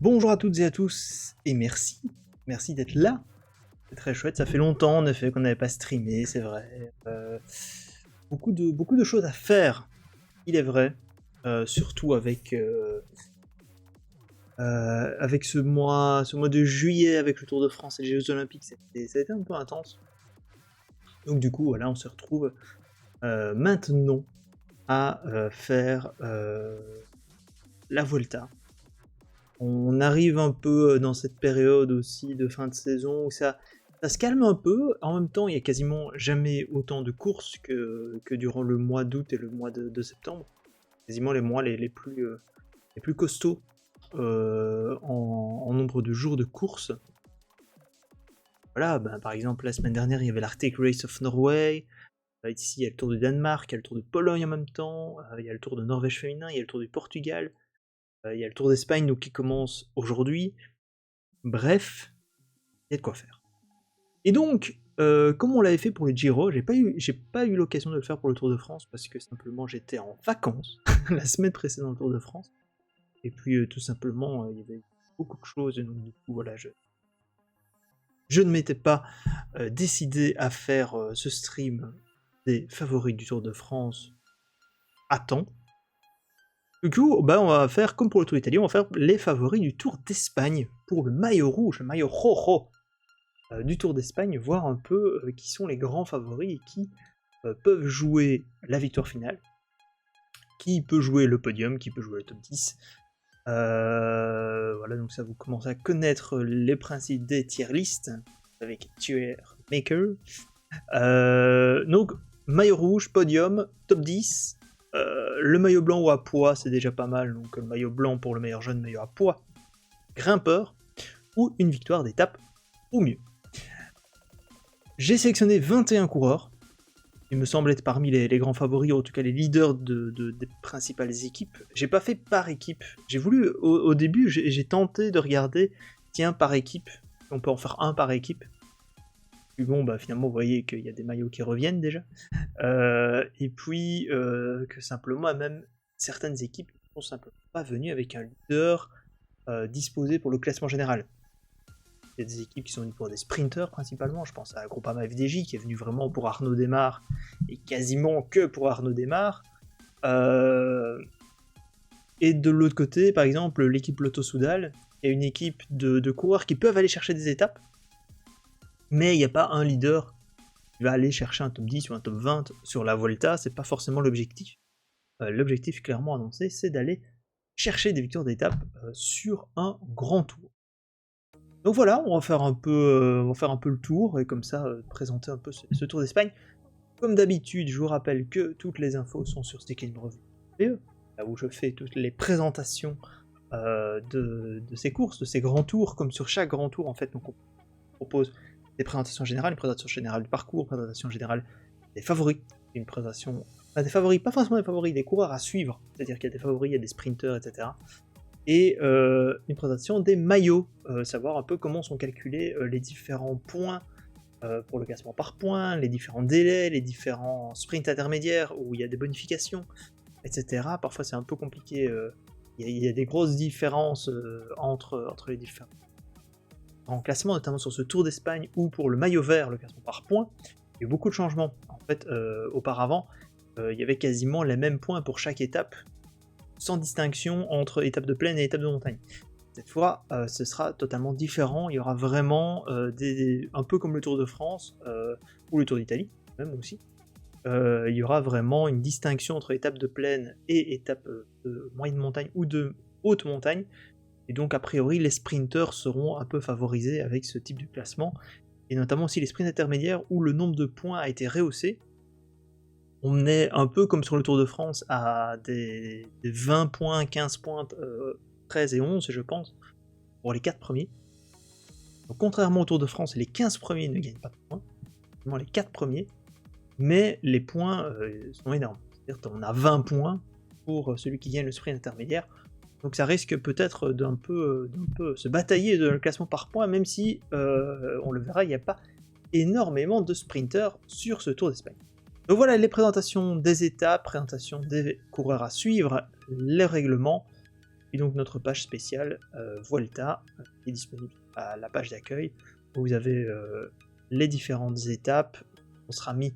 Bonjour à toutes et à tous, et merci d'être là. C'est très chouette, ça fait longtemps en effet qu'on n'avait pas streamé, c'est vrai. Beaucoup de choses à faire, il est vrai. Surtout avec ce mois de juillet, avec le Tour de France et les Jeux Olympiques, ça a été un peu intense. Donc du coup, voilà, on se retrouve maintenant à faire la Vuelta. On arrive un peu dans cette période aussi de fin de saison où ça se calme un peu. En même temps, il n'y a quasiment jamais autant de courses que durant le mois d'août et le mois de septembre. Quasiment les mois les plus costauds en nombre de jours de courses. Voilà, par exemple, la semaine dernière, il y avait l'Arctic Race of Norway. Ici, il y a le Tour du Danemark, il y a le Tour de Pologne en même temps, il y a le Tour de Norvège féminin, il y a le Tour du Portugal. Il y a le Tour d'Espagne donc, qui commence aujourd'hui. Bref, il y a de quoi faire. Et donc, comme on l'avait fait pour les Giro, j'ai pas eu l'occasion de le faire pour le Tour de France parce que simplement j'étais en vacances la semaine précédente au Tour de France. Et puis tout simplement, il y avait beaucoup de choses. Et donc du coup, voilà, je ne m'étais pas décidé à faire ce stream des favoris du Tour de France à temps. Du coup, on va faire comme pour le Tour d'Italie, on va faire les favoris du Tour d'Espagne pour le maillot rouge, le maillot rojo du Tour d'Espagne, voir un peu qui sont les grands favoris et qui peuvent jouer la victoire finale, qui peut jouer le podium, qui peut jouer le top 10. Voilà, donc ça vous commencez à connaître les principes des tier list avec Tier Maker. Donc, maillot rouge, podium, top 10. Le maillot blanc ou à poids, c'est déjà pas mal, donc le maillot blanc pour le meilleur jeune, maillot à poids, grimpeur, ou une victoire d'étape, ou mieux. J'ai sélectionné 21 coureurs, il me semble être parmi les grands favoris, ou en tout cas les leaders des principales équipes. J'ai pas fait par équipe, j'ai voulu, au début, j'ai tenté de regarder, tiens, par équipe, on peut en faire un par équipe. Puis bon, finalement, vous voyez qu'il y a des maillots qui reviennent déjà. Et puis, que simplement, même certaines équipes ne sont simplement pas venues avec un leader disposé pour le classement général. Il y a des équipes qui sont venues pour des sprinters principalement, je pense à Groupama FDJ qui est venu vraiment pour Arnaud Démare, et quasiment que pour Arnaud Démare. Et de l'autre côté, par exemple, l'équipe Lotto Soudal, il y a une équipe de coureurs qui peuvent aller chercher des étapes, mais il n'y a pas un leader qui va aller chercher un top 10 ou un top 20 sur la Volta, c'est pas forcément l'objectif. L'objectif clairement annoncé, c'est d'aller chercher des victoires d'étape sur un grand tour. Donc voilà, on va faire un peu le tour, et comme ça, présenter un peu ce Tour d'Espagne. Comme d'habitude, je vous rappelle que toutes les infos sont sur Stake Review, là où je fais toutes les présentations de ces courses, de ces grands tours, comme sur chaque grand tour, en fait, donc on propose des présentations générales, une présentation générale du parcours, une présentation générale des favoris, une présentation... des favoris, pas forcément des favoris, des coureurs à suivre, c'est-à-dire qu'il y a des favoris, il y a des sprinters, etc. Et une présentation des maillots, savoir un peu comment sont calculés les différents points pour le classement par points, les différents délais, les différents sprints intermédiaires où il y a des bonifications, etc. Parfois c'est un peu compliqué, il y a des grosses différences entre les différents classements, notamment sur ce Tour d'Espagne ou pour le maillot vert, le classement par points. Il y a eu beaucoup de changements. En fait, auparavant, il y avait quasiment les mêmes points pour chaque étape, sans distinction entre étape de plaine et étape de montagne. Cette fois, ce sera totalement différent, il y aura vraiment un peu comme le Tour de France, ou le Tour d'Italie, même aussi. Il y aura vraiment une distinction entre étape de plaine et étape de moyenne montagne ou de haute montagne, et donc a priori les sprinters seront un peu favorisés avec ce type de classement, et notamment aussi les sprints intermédiaires où le nombre de points a été rehaussé. On est un peu comme sur le Tour de France à des 20 points, 15 points, 13 et 11 je pense, pour les 4 premiers. Donc contrairement au Tour de France, les 15 premiers ne gagnent pas de points, seulement les 4 premiers, mais les points sont énormes. C'est-à-dire qu'on a 20 points pour celui qui gagne le sprint intermédiaire, donc ça risque peut-être d'un peu se batailler de le classement par points, même si, on le verra, il n'y a pas énormément de sprinters sur ce Tour d'Espagne. Donc voilà les présentations des étapes, présentation des coureurs à suivre, les règlements. Et donc notre page spéciale Vuelta, qui est disponible à la page d'accueil, où vous avez les différentes étapes. On sera mis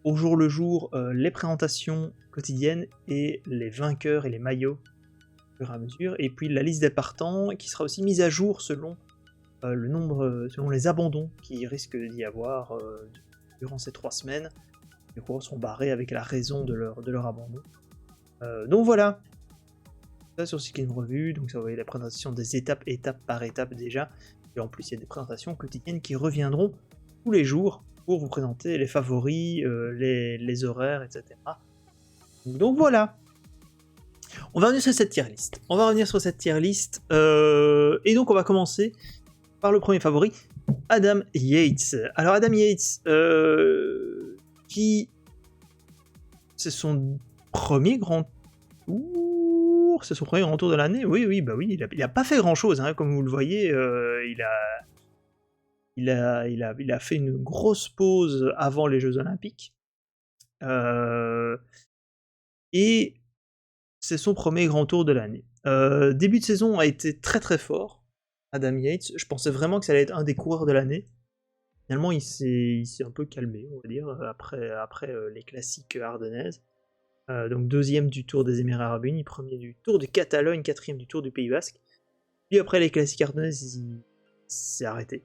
au jour le jour les présentations quotidiennes et les vainqueurs et les maillots au fur et à mesure, et puis la liste des partants qui sera aussi mise à jour selon le nombre, selon les abandons qui risquent d'y avoir durant ces 3 semaines. Les coureurs sont barrés avec la raison de leur abandon. Donc voilà, ça sur Cycling Revue, donc ça vous voyez la présentation des étapes, étape par étape déjà, et en plus il y a des présentations quotidiennes qui reviendront tous les jours pour vous présenter les favoris, les horaires, etc. Donc voilà. On va revenir sur cette tier list. Et donc on va commencer par le premier favori, Adam Yates. Alors Adam Yates, qui c'est son premier grand tour, de l'année. Oui, il a pas fait grand chose, hein, comme vous le voyez. Il a fait une grosse pause avant les Jeux Olympiques. Et c'est son premier grand tour de l'année. Début de saison a été très très fort, Adam Yates. Je pensais vraiment que ça allait être un des coureurs de l'année. Finalement, il s'est un peu calmé, on va dire, après les classiques ardennaises. Donc deuxième du Tour des Émirats Arabes Unis, premier du Tour de Catalogne, quatrième du Tour du Pays Basque. Puis après les classiques ardennaises, il s'est arrêté.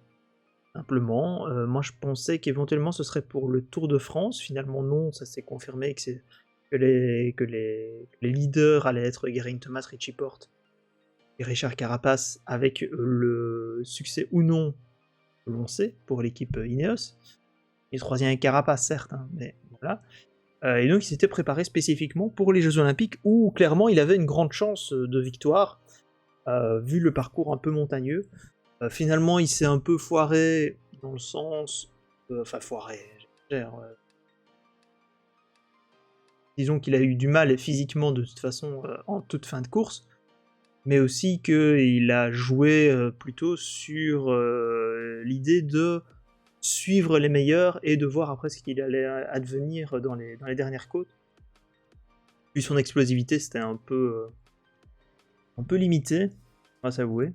Simplement, moi je pensais qu'éventuellement ce serait pour le Tour de France. Finalement non, ça s'est confirmé que les leaders allaient être Geraint Thomas, Richie Porte et Richard Carapace, avec le succès ou non que l'on sait pour l'équipe Ineos. Et troisième Carapace certes, hein, mais voilà. Et donc il s'était préparé spécifiquement pour les Jeux Olympiques où clairement il avait une grande chance de victoire, vu le parcours un peu montagneux. Finalement il s'est un peu foiré dans le sens... disons qu'il a eu du mal physiquement de toute façon en toute fin de course, mais aussi qu'il a joué plutôt sur l'idée de suivre les meilleurs et de voir après ce qu'il allait advenir dans les dernières côtes. Puis son explosivité c'était un peu limité, on va s'avouer.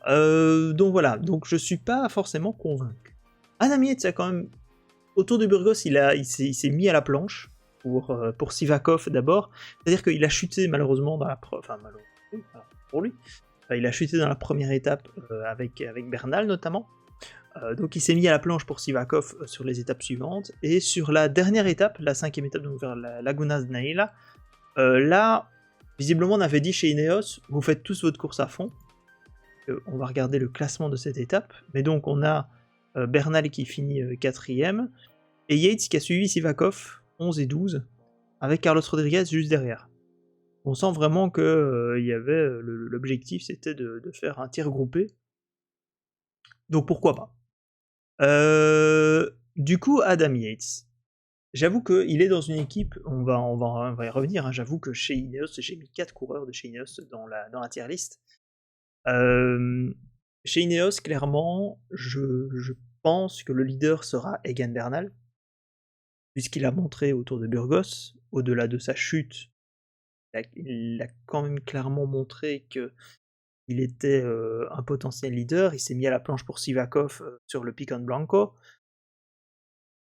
Donc voilà, donc je suis pas forcément convaincu. Adam Yates a quand même, autour de Burgos, il s'est mis à la planche pour Sivakov d'abord, c'est-à-dire qu'il a chuté malheureusement dans la pour lui. Il a chuté dans la première étape avec Bernal notamment. Donc il s'est mis à la planche pour Sivakov sur les étapes suivantes. Et sur la dernière étape, la 5e étape, donc vers la Lagunas de Naila, là, visiblement on avait dit chez Ineos, vous faites tous votre course à fond. On va regarder le classement de cette étape. Mais donc on a Bernal qui finit 4e, et Yates qui a suivi Sivakov 11 et 12, avec Carlos Rodriguez juste derrière. On sent vraiment que y avait l'objectif c'était de faire un tir groupé. Donc pourquoi pas. Du coup, Adam Yates. J'avoue qu'il est dans une équipe, on va y revenir, hein, j'avoue que chez Ineos, j'ai mis 4 coureurs de chez Ineos dans la tier list. Chez Ineos, clairement, je pense que le leader sera Egan Bernal, puisqu'il a montré autour de Burgos, au-delà de sa chute, il a quand même clairement montré qu'il était un potentiel leader. Il s'est mis à la planche pour Sivakov sur le Picon Blanco,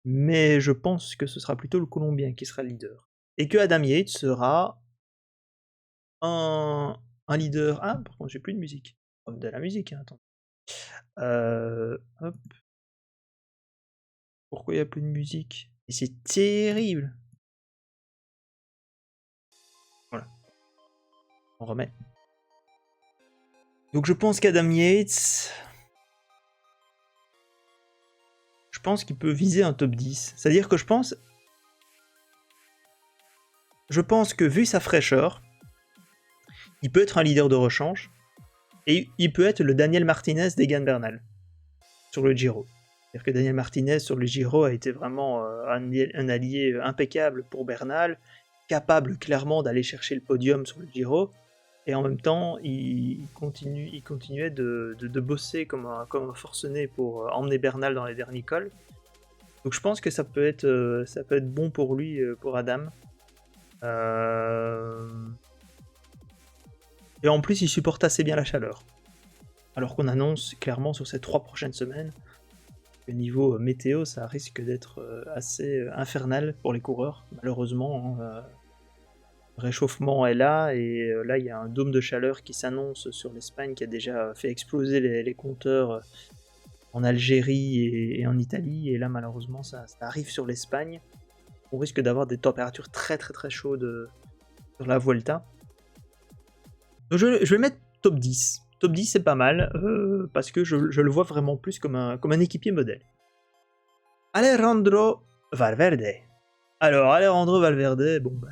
mais je pense que ce sera plutôt le Colombien qui sera le leader, et que Adam Yates sera un leader... Ah, par contre j'ai plus de musique. De la musique, hein, attends. Hop. Pourquoi il n'y a plus de musique? Et c'est terrible. Voilà. On remet. Donc je pense qu'Adam Yates... Je pense qu'il peut viser un top 10. C'est-à-dire que je pense que vu sa fraîcheur, il peut être un leader de rechange, et il peut être le Daniel Martinez d'Egan Bernal sur le Giro. C'est-à-dire que Daniel Martinez sur le Giro a été vraiment un allié impeccable pour Bernal, capable clairement d'aller chercher le podium sur le Giro, et en même temps il continuait de bosser comme un forcené pour emmener Bernal dans les derniers cols. Donc je pense que ça peut être bon pour lui, pour Adam. Et en plus, il supporte assez bien la chaleur. Alors qu'on annonce clairement sur ces 3 prochaines semaines que niveau météo, ça risque d'être assez infernal pour les coureurs. Malheureusement, hein, le réchauffement est là, et là, il y a un dôme de chaleur qui s'annonce sur l'Espagne, qui a déjà fait exploser les compteurs en Algérie et en Italie. Et là, malheureusement, ça arrive sur l'Espagne. On risque d'avoir des températures très très très chaudes sur la Vuelta. Donc je vais mettre top 10. Top 10, c'est pas mal, parce que je le vois vraiment plus comme un équipier modèle. Alejandro Valverde. Alors, Alejandro Valverde, bon, bah,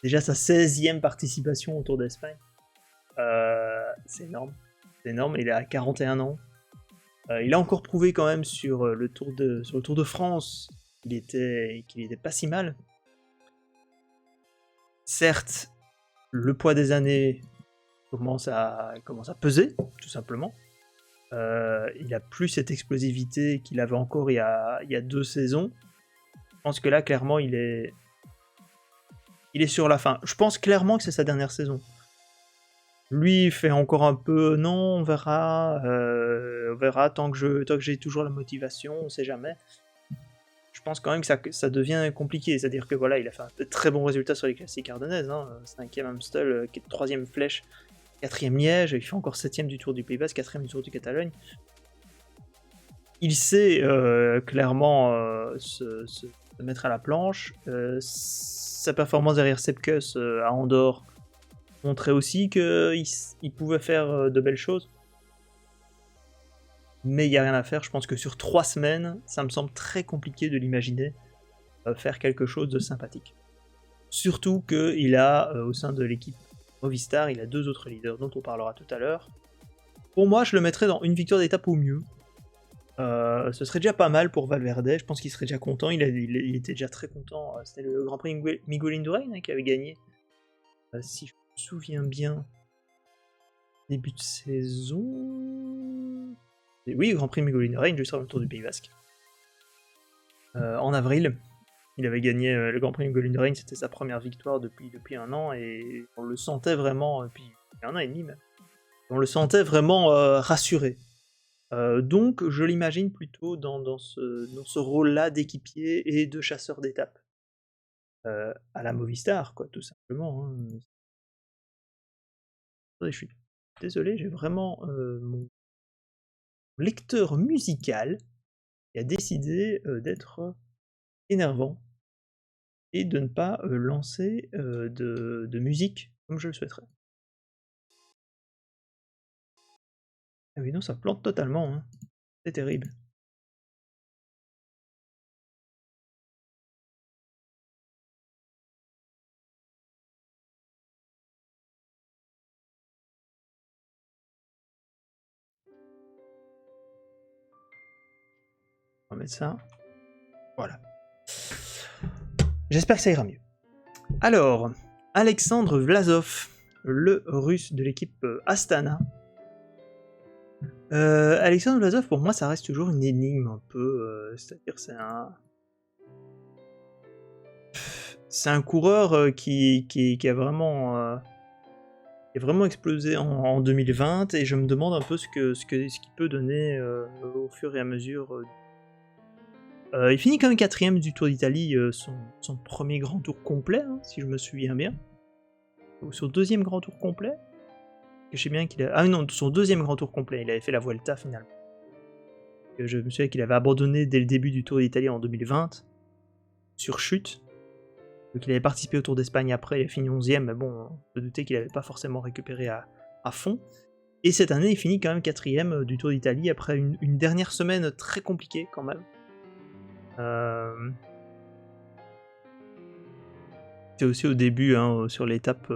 déjà sa 16e participation au Tour d'Espagne. C'est énorme. C'est énorme, il a 41 ans. Il a encore prouvé quand même sur le Tour de France qu'il était pas si mal. Certes, le poids des années commence à peser, tout simplement. Il a plus cette explosivité qu'il avait encore il y a 2 saisons. Je pense que là, clairement, il est sur la fin. Je pense clairement que c'est sa dernière saison. Lui, il fait encore un peu, non, on verra tant que j'ai toujours la motivation, on sait jamais. Je pense quand même que ça devient compliqué, c'est-à-dire que voilà, il a fait un très bon résultat sur les classiques ardennaises, hein. 5e Amstel, 3e Flèche, 4e Liège, il fait encore 7e du Tour du Pays Basque, 4e du Tour de Catalogne. Il sait clairement se mettre à la planche. Sa performance derrière Sepkus à Andorre montrait aussi qu'il pouvait faire de belles choses. Mais il n'y a rien à faire, je pense que sur 3 semaines, ça me semble très compliqué de l'imaginer faire quelque chose de sympathique. Surtout qu'il a, au sein de l'équipe Movistar, il a 2 autres leaders dont on parlera tout à l'heure. Pour moi, je le mettrais dans une victoire d'étape au mieux. Ce serait déjà pas mal pour Valverde, je pense qu'il serait déjà content, il était déjà très content. C'était le Grand Prix Miguel Indurain, hein, qui avait gagné, si je me souviens bien, début de saison... Oui, Grand Prix Miguel Indurain, juste avant le Tour du Pays Basque. En avril, il avait gagné le Grand Prix Miguel Indurain, c'était sa première victoire depuis 1 an, et on le sentait vraiment, depuis 1 an et demi même, on le sentait vraiment rassuré. Donc je l'imagine plutôt dans ce rôle-là d'équipier et de chasseur d'étape. À la Movistar, quoi, tout simplement. Hein. Attendez, je suis désolé, j'ai vraiment mon lecteur musical qui a décidé d'être énervant et de ne pas lancer de musique comme je le souhaiterais. Ah oui, non, ça plante totalement, hein. C'est terrible. On va mettre ça. Voilà. J'espère que ça ira mieux. Alors, Alexandre Vlasov, le russe de l'équipe Astana. Alexandre Vlasov, pour moi, ça reste toujours une énigme un peu. C'est-à-dire, c'est un coureur qui a vraiment explosé en 2020, et je me demande un peu ce qu'il peut donner au fur et à mesure. Il finit quand même 4ème du Tour d'Italie, son premier grand tour complet, hein, si je me souviens bien. Ou son 2e grand tour complet. Je sais bien qu'il a... Ah non, son 2e grand tour complet, il avait fait la Vuelta finalement. Je me souviens qu'il avait abandonné dès le début du Tour d'Italie en 2020, sur chute. Donc il avait participé au Tour d'Espagne après, il a fini 11ème, mais bon, on peut douter qu'il n'avait pas forcément récupéré à fond. Et cette année, il finit quand même 4ème du Tour d'Italie, après une dernière semaine très compliquée quand même. C'est aussi au début, hein, sur l'étape...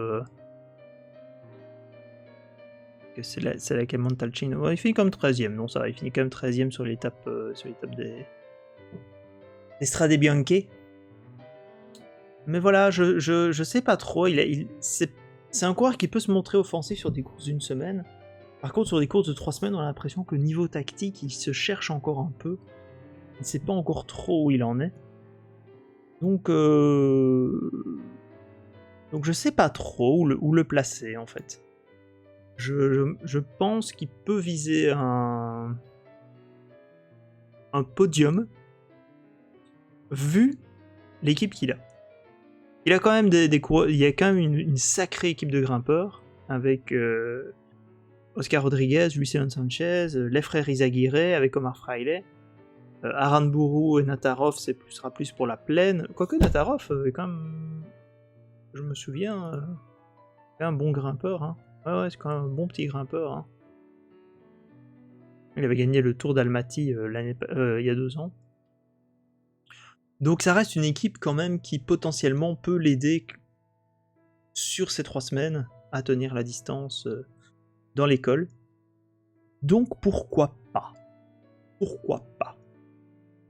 que c'est laquelle Montalcino. Ouais, il finit comme 13ème, non ça va, il finit quand même 13ème sur l'étape des Strade Bianche. Mais voilà, je sais pas trop, c'est un coureur qui peut se montrer offensif sur des courses d'une semaine. Par contre, sur des courses de 3 semaines, on a l'impression que niveau tactique, il se cherche encore un peu. Il ne sait pas encore trop où il en est. Donc, Donc je sais pas trop où le placer en fait. Je pense qu'il peut viser un podium vu l'équipe qu'il a. Il a quand même des coureurs, il y a quand même une sacrée équipe de grimpeurs avec Oscar Rodriguez, Lucien Sanchez, les frères Izaguirre avec Omar Fraile, Aranburu et Natarov, sera plus pour la plaine. Quoique Natarov est quand même, je me souviens, un bon grimpeur. Hein. Ouais, c'est quand même un bon petit grimpeur. Hein. Il avait gagné le Tour d'Almaty il y a 2 ans. Donc ça reste une équipe quand même qui potentiellement peut l'aider sur ces 3 semaines à tenir la distance dans l'école. Donc pourquoi pas? Pourquoi pas?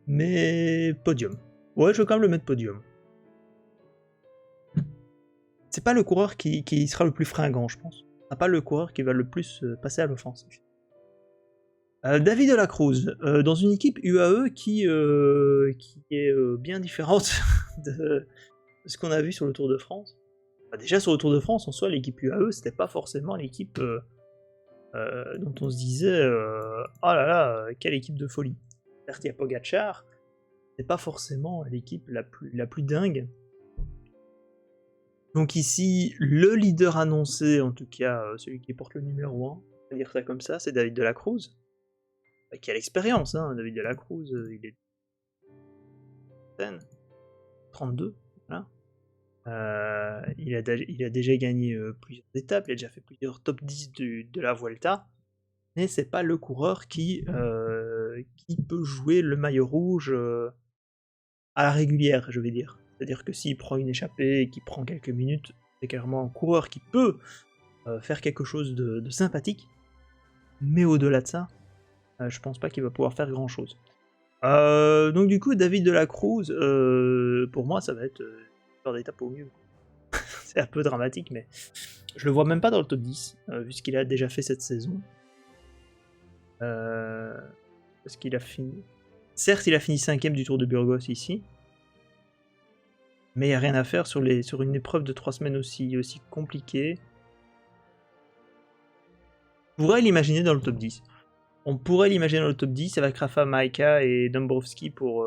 Mais podium. Ouais, je veux quand même le mettre podium. C'est pas le coureur qui sera le plus fringant, je pense. C'est pas le coureur qui va le plus passer à l'offensive. David de la Cruz, dans une équipe UAE qui est bien différente de ce qu'on a vu sur le Tour de France. Déjà sur le Tour de France, en soi, l'équipe UAE, c'était pas forcément l'équipe dont on se disait oh là là, quelle équipe de folie. Certes, il y a Pogacar, c'est pas forcément l'équipe la plus dingue. Donc ici, le leader annoncé, en tout cas celui qui porte le numéro 1, on va dire ça comme ça, c'est David de la Cruz. Qui a l'expérience, hein, David de la Cruz, il est 32, voilà. Il a déjà gagné plusieurs étapes, il a déjà fait plusieurs top 10 de la Vuelta, mais c'est pas le coureur qui peut jouer le maillot rouge à la régulière, je vais dire. C'est-à-dire que s'il prend une échappée et qu'il prend quelques minutes, c'est clairement un coureur qui peut faire quelque chose de sympathique, mais au-delà de ça, je pense pas qu'il va pouvoir faire grand chose. Donc du coup, David de la Cruz, pour moi, ça va être une d'étape au mieux. C'est un peu dramatique, mais je le vois même pas dans le top 10, vu ce qu'il a déjà fait cette saison. Parce qu'il a fini... Certes, il a fini 5ème du Tour de Burgos ici, mais il n'y a rien à faire sur une épreuve de 3 semaines aussi compliquée. On pourrait l'imaginer dans le top 10. On pourrait l'imaginer dans le top 10 avec Rafa, Majka et Dąbrowski pour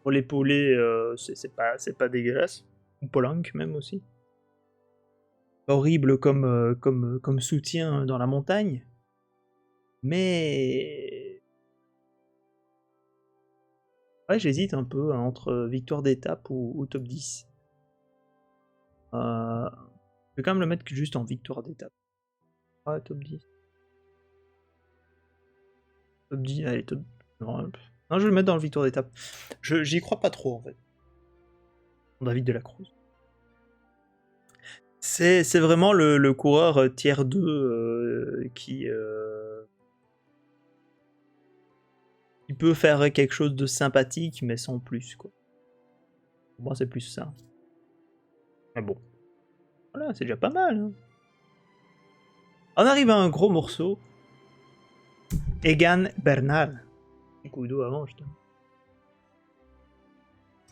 l'épauler, c'est pas dégueulasse. Ou Polanc même aussi. Pas horrible comme soutien dans la montagne. Mais... ouais, j'hésite un peu entre victoire d'étape ou top 10. Je vais quand même le mettre juste en victoire d'étape. Ouais, top 10. Top 10, allez, top... Non, je vais le mettre dans le victoire d'étape. J'y crois pas trop, en fait. David de la Cruz. C'est vraiment le coureur tiers 2 qui peut faire quelque chose de sympathique, mais sans plus, quoi. Pour moi, c'est plus ça. Mais bon. Voilà, c'est déjà pas mal. Hein. On arrive à un gros morceau. Egan Bernal. Un coup d'eau avant, je te...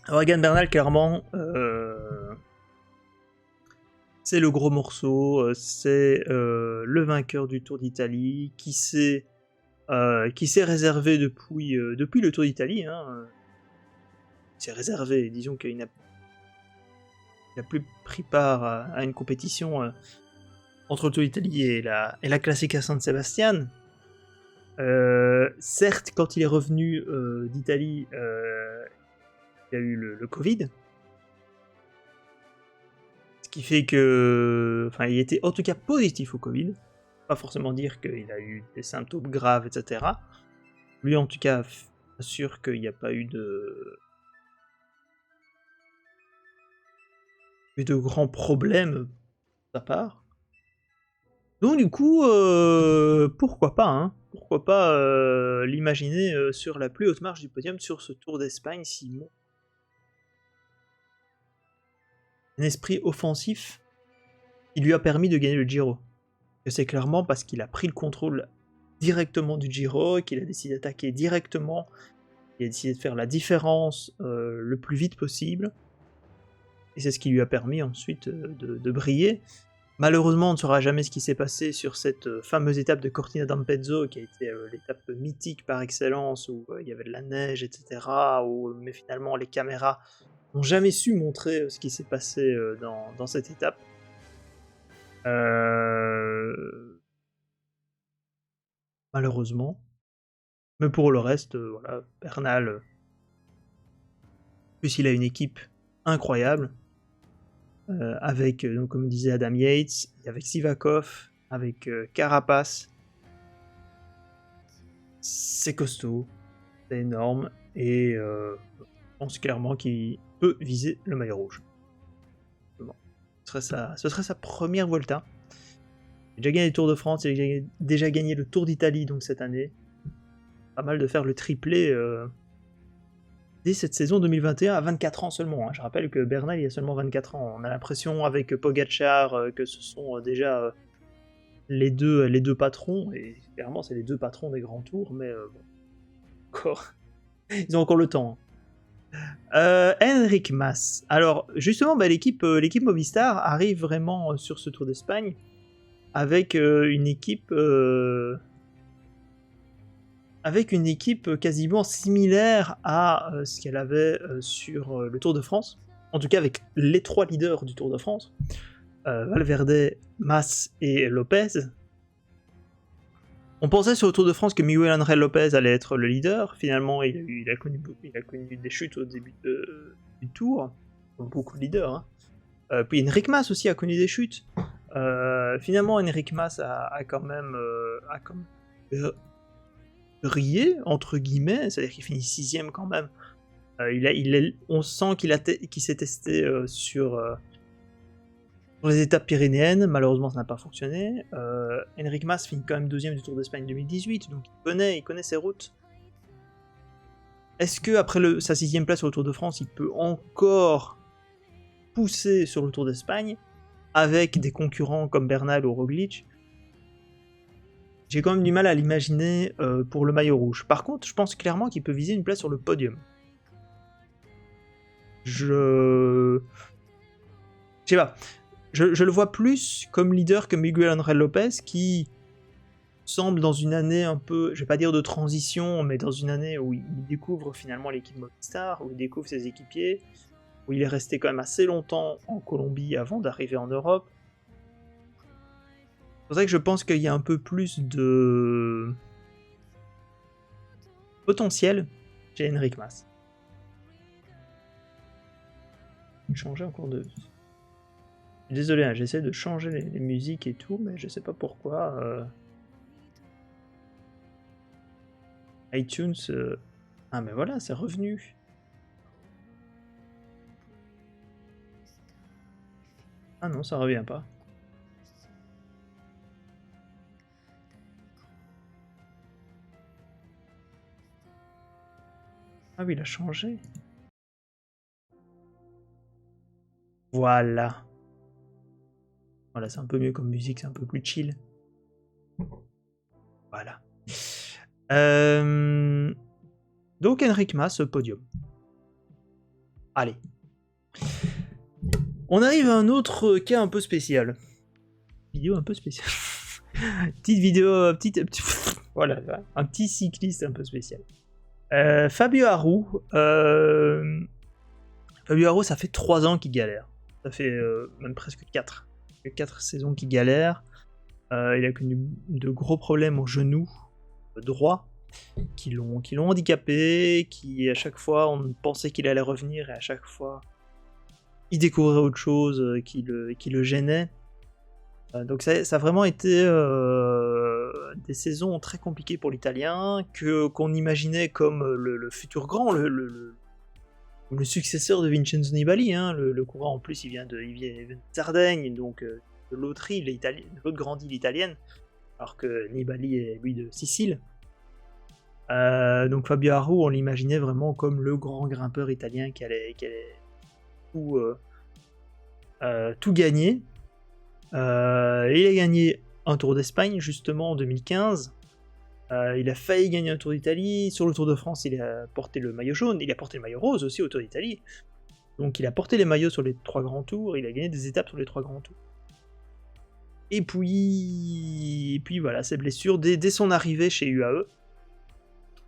Alors, Egan Bernal, clairement, c'est le gros morceau. C'est le vainqueur du Tour d'Italie qui s'est réservé depuis le Tour d'Italie. Hein. Il s'est réservé, disons qu'il n'a plus pris part à une compétition entre le Tour d'Italie et la Classica San Sebastian. Certes, quand il est revenu d'Italie, il y a eu le Covid. Ce qui fait que... Enfin, il était en tout cas positif au Covid. Pas forcément dire qu'il a eu des symptômes graves, etc. Lui, en tout cas, assure qu'il n'y a pas eu de grands problèmes de sa part. Donc du coup, pourquoi pas, hein? Pourquoi pas l'imaginer sur la plus haute marche du podium sur ce Tour d'Espagne, Simon. Un esprit offensif qui lui a permis de gagner le Giro. Et c'est clairement parce qu'il a pris le contrôle directement du Giro, qu'il a décidé d'attaquer directement, il a décidé de faire la différence le plus vite possible. et c'est ce qui lui a permis ensuite de briller. Malheureusement, on ne saura jamais ce qui s'est passé sur cette fameuse étape de Cortina d'Ampezzo, qui a été l'étape mythique par excellence, où il y avait de la neige, etc., mais finalement les caméras n'ont jamais su montrer ce qui s'est passé dans cette étape. Malheureusement. Mais pour le reste, voilà, Bernal, en plus il a une équipe incroyable, avec, donc, comme disait Adam Yates, avec Sivakov, avec Carapaz. C'est costaud, c'est énorme, et je pense clairement qu'il peut viser le maillot rouge. Bon. Ce serait sa première Volta. Il a déjà gagné le Tour de France, il a déjà gagné le Tour d'Italie donc cette année. Pas mal de faire le triplé dès cette saison 2021 à 24 ans seulement. Hein. Je rappelle que Bernal il a seulement 24 ans. On a l'impression avec Pogacar que ce sont déjà les deux patrons, et clairement c'est les deux patrons des grands tours, mais bon, encore, ils ont encore le temps. Enric Mas. Alors justement, l'équipe Movistar arrive vraiment sur ce Tour d'Espagne avec une équipe quasiment similaire à ce qu'elle avait sur le Tour de France. En tout cas avec les 3 leaders du Tour de France. Valverde, Mas et Lopez. On pensait sur le Tour de France que Miguel Ángel Lopez allait être le leader. Finalement, il a connu des chutes au début du Tour. Beaucoup de leaders. Hein. Puis Enric Mas aussi a connu des chutes. Finalement, Enric Mas a quand même brillé, entre guillemets. C'est-à-dire qu'il finit 6ème quand même. On sent qu'il s'est testé sur les étapes pyrénéennes. Malheureusement, ça n'a pas fonctionné. Enric Mas finit quand même 2ème du Tour d'Espagne 2018, donc il connaît ses routes. Est-ce que après sa 6ème place sur le Tour de France, il peut encore pousser sur le Tour d'Espagne avec des concurrents comme Bernal ou Roglic? J'ai quand même du mal à l'imaginer pour le maillot rouge. Par contre, je pense clairement qu'il peut viser une place sur le podium. Je sais pas. Je le vois plus comme leader que Miguel Ángel Lopez, qui semble dans une année un peu, je vais pas dire de transition, mais dans une année où il découvre finalement l'équipe Movistar, où il découvre ses équipiers, où il est resté quand même assez longtemps en Colombie avant d'arriver en Europe. C'est pour ça que je pense qu'il y a un peu plus de potentiel chez Enric Mas. Changer encore de... Désolé, hein, j'essaie de changer les musiques et tout, mais je sais pas pourquoi. iTunes... Ah mais voilà, c'est revenu. Ah non, ça revient pas. Ah oui, il a changé. Voilà. Voilà, c'est un peu mieux comme musique, c'est un peu plus chill. Voilà. Donc Enric Mas, podium. Allez. On arrive à un autre cas un peu spécial. Vidéo un peu spéciale. Petite vidéo, voilà, un petit cycliste un peu spécial. Fabio Aru. Fabio Aru, ça fait 3 ans qu'il galère. Ça fait même presque 4. 4 saisons qu'il galère. Il a connu de gros problèmes au genou droit qui l'ont handicapé, qui à chaque fois on pensait qu'il allait revenir et à chaque fois il découvrait autre chose qui le gênait. Donc ça a vraiment été des saisons très compliquées pour l'Italien, qu'on imaginait comme le futur grand, le successeur de Vincenzo Nibali. Hein, le coureur en plus il vient de Sardaigne, donc de l'autre île, l'autre grande île italienne, alors que Nibali est lui de Sicile. Donc Fabio Aru, on l'imaginait vraiment comme le grand grimpeur italien qui allait tout gagner. Il a gagné un Tour d'Espagne justement en 2015. Il a failli gagner un Tour d'Italie. Sur le Tour de France, il a porté le maillot jaune. Il a porté le maillot rose aussi au Tour d'Italie. Donc il a porté les maillots sur les 3 grands tours, il a gagné des étapes sur les 3 grands tours. Et puis voilà, ses blessures, dès son arrivée chez UAE,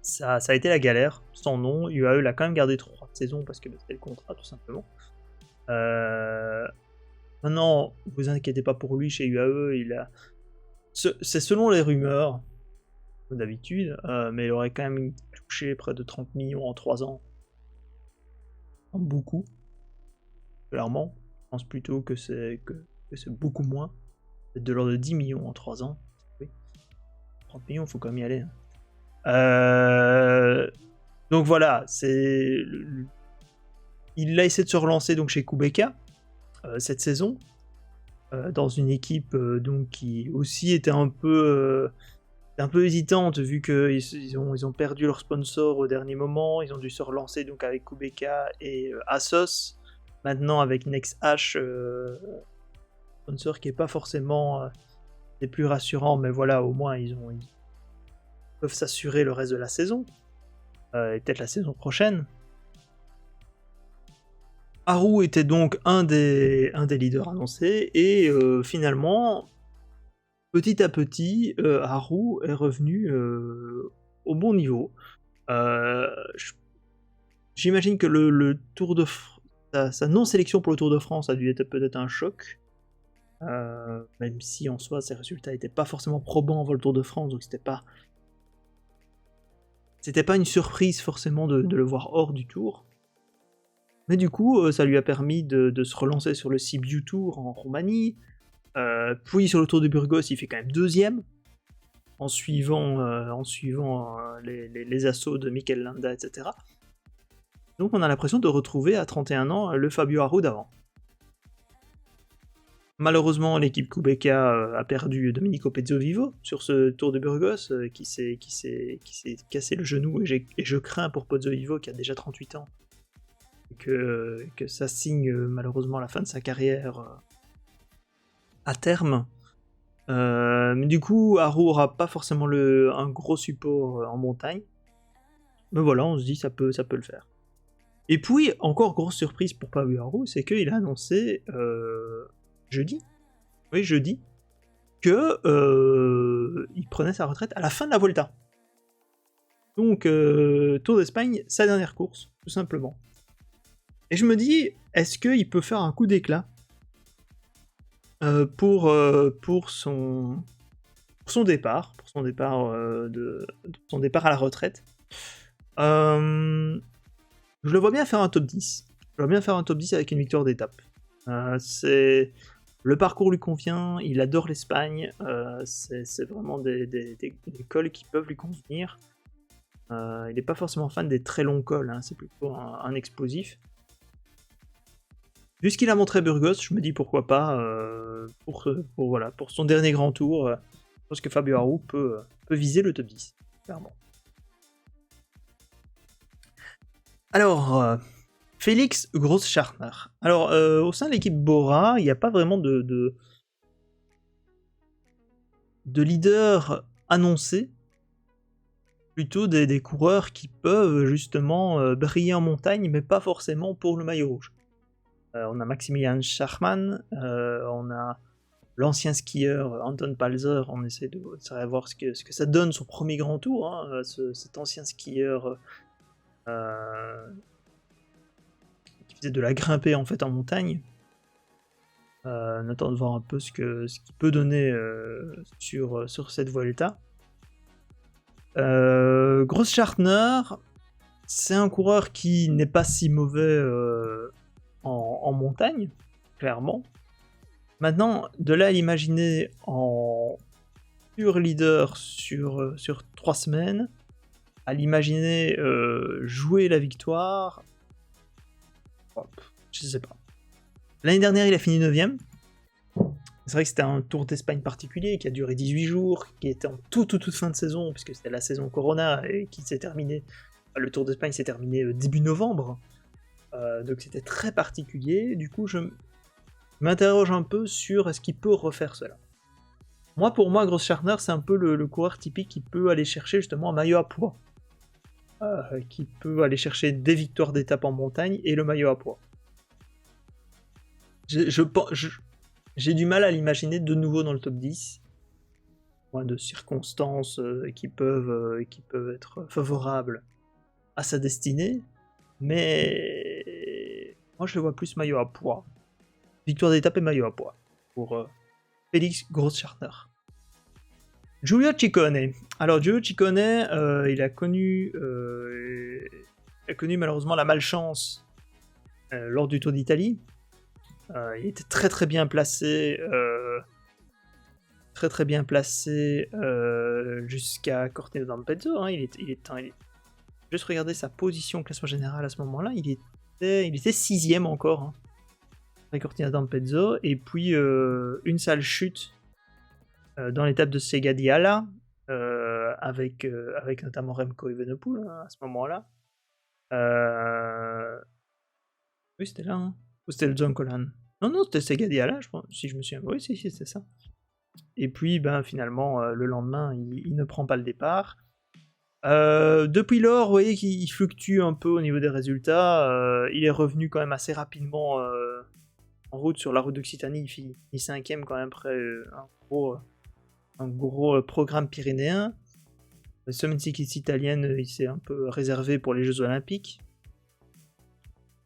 ça a été la galère, sans nom. UAE l'a quand même gardé 3 saisons parce que c'était le contrat tout simplement. Maintenant, vous inquiétez pas pour lui, chez UAE, c'est selon les rumeurs, comme d'habitude, mais il aurait quand même touché près de 30 millions en 3 ans. Beaucoup, clairement. Je pense plutôt que c'est beaucoup moins. C'est de l'ordre de 10 millions en 3 ans. Oui. 30 millions, il faut quand même y aller. Donc voilà, il a essayé de se relancer donc chez Kubeka cette saison, dans une équipe donc qui aussi était un peu hésitante vu qu'ils ont perdu leur sponsor au dernier moment. Ils ont dû se relancer donc avec Kubeka et Asos. Maintenant avec NextH, sponsor qui est pas forcément des plus rassurants, mais voilà, au moins ils peuvent s'assurer le reste de la saison, et peut-être la saison prochaine. Haru était donc un des leaders annoncés, et finalement, petit à petit, Haru est revenu au bon niveau. J'imagine que le Tour de sa non-sélection pour le Tour de France a dû être peut-être un choc. Même si en soi ses résultats n'étaient pas forcément probants avant le Tour de France, donc c'était pas une surprise forcément de le voir hors du Tour. Mais du coup, ça lui a permis de se relancer sur le Sibiu Tour en Roumanie, puis sur le Tour de Burgos il fait quand même 2ème, en suivant les assauts de Mikel Landa, etc. Donc on a l'impression de retrouver à 31 ans le Fabio Aru d'avant. Malheureusement, l'équipe Kubeka a perdu Domenico Pozzovivo sur ce Tour de Burgos, qui s'est cassé le genou, et je crains pour Pozzovivo qui a déjà 38 ans, que ça signe malheureusement la fin de sa carrière à terme. Mais du coup, Haru aura pas forcément un gros support en montagne. Mais voilà, on se dit ça peut le faire. Et puis, encore grosse surprise pour Fabio Aru, c'est qu'il a annoncé jeudi, que il prenait sa retraite à la fin de la Volta. Donc, Tour d'Espagne, sa dernière course, tout simplement. Et je me dis, est-ce qu'il peut faire un coup d'éclat pour son départ, son départ à la retraite. Je le vois bien faire un top 10. Je le vois bien faire un top 10 avec une victoire d'étape. Le parcours lui convient, il adore l'Espagne, c'est vraiment des cols qui peuvent lui convenir. Il n'est pas forcément fan des très longs cols, hein, c'est plutôt un explosif. Vu ce qu'il a montré à Burgos, je me dis pourquoi pas, pour son dernier grand tour, je pense que Fabio Aru peut viser le top 10, clairement. Alors, Félix Großschartner. Alors, au sein de l'équipe Bora, il n'y a pas vraiment de leader annoncé, plutôt des coureurs qui peuvent justement briller en montagne, mais pas forcément pour le maillot rouge. On a Maximilian Schachmann, on a l'ancien skieur Anton Palzer, on essaie de savoir ce que ça donne son premier grand tour, hein, cet ancien skieur qui faisait de la grimpée en fait en montagne. On attend de voir un peu ce qu'il peut donner sur cette Vuelta. Großschartner, c'est un coureur qui n'est pas si mauvais en montagne, clairement. Maintenant, de là à l'imaginer en pur leader sur 3 semaines, à l'imaginer jouer la victoire, je sais pas. L'année dernière, il a fini 9ème. C'est vrai que c'était un Tour d'Espagne particulier qui a duré 18 jours, qui était en toute fin de saison, puisque c'était la saison Corona, et qui s'est terminé. Le Tour d'Espagne s'est terminé début novembre. Donc c'était très particulier. Du coup, je m'interroge un peu sur est-ce qu'il peut refaire cela. Pour moi, Großschartner, c'est un peu le coureur typique qui peut aller chercher justement un maillot à poids. Qui peut aller chercher des victoires d'étape en montagne et le maillot à poids. J'ai du mal à l'imaginer de nouveau dans le top 10. Moins de circonstances qui peuvent être favorables à sa destinée. Mais moi je le vois plus maillot à pois. Victoire d'étape et maillot à pois pour Félix Grossschartner. Giulio Ciccone. Alors Giulio Ciccone, il a connu malheureusement la malchance lors du Tour d'Italie. Il était très bien placé, jusqu'à Cortina d'Ampezzo. Hein. Il est juste regarder sa position au classement général à ce moment-là. Il était 6ème encore. Hein. Cortina d'Ampezzo, et puis une sale chute dans l'étape de Segadiala, avec notamment Remco Evenepoel à ce moment-là. Oui, c'était là, hein. Ou c'était le Zoncolan? Non, c'était Segadiala, je pense, si je me souviens. Oui, si, c'est ça. Et puis, finalement, le lendemain, il ne prend pas le départ. Depuis lors, vous voyez qu'il fluctue un peu au niveau des résultats. Il est revenu quand même assez rapidement en route sur la route d'Occitanie. Il finit 5ème quand même après un gros programme pyrénéen. La semaine cycliste italienne, il s'est un peu réservé pour les Jeux Olympiques.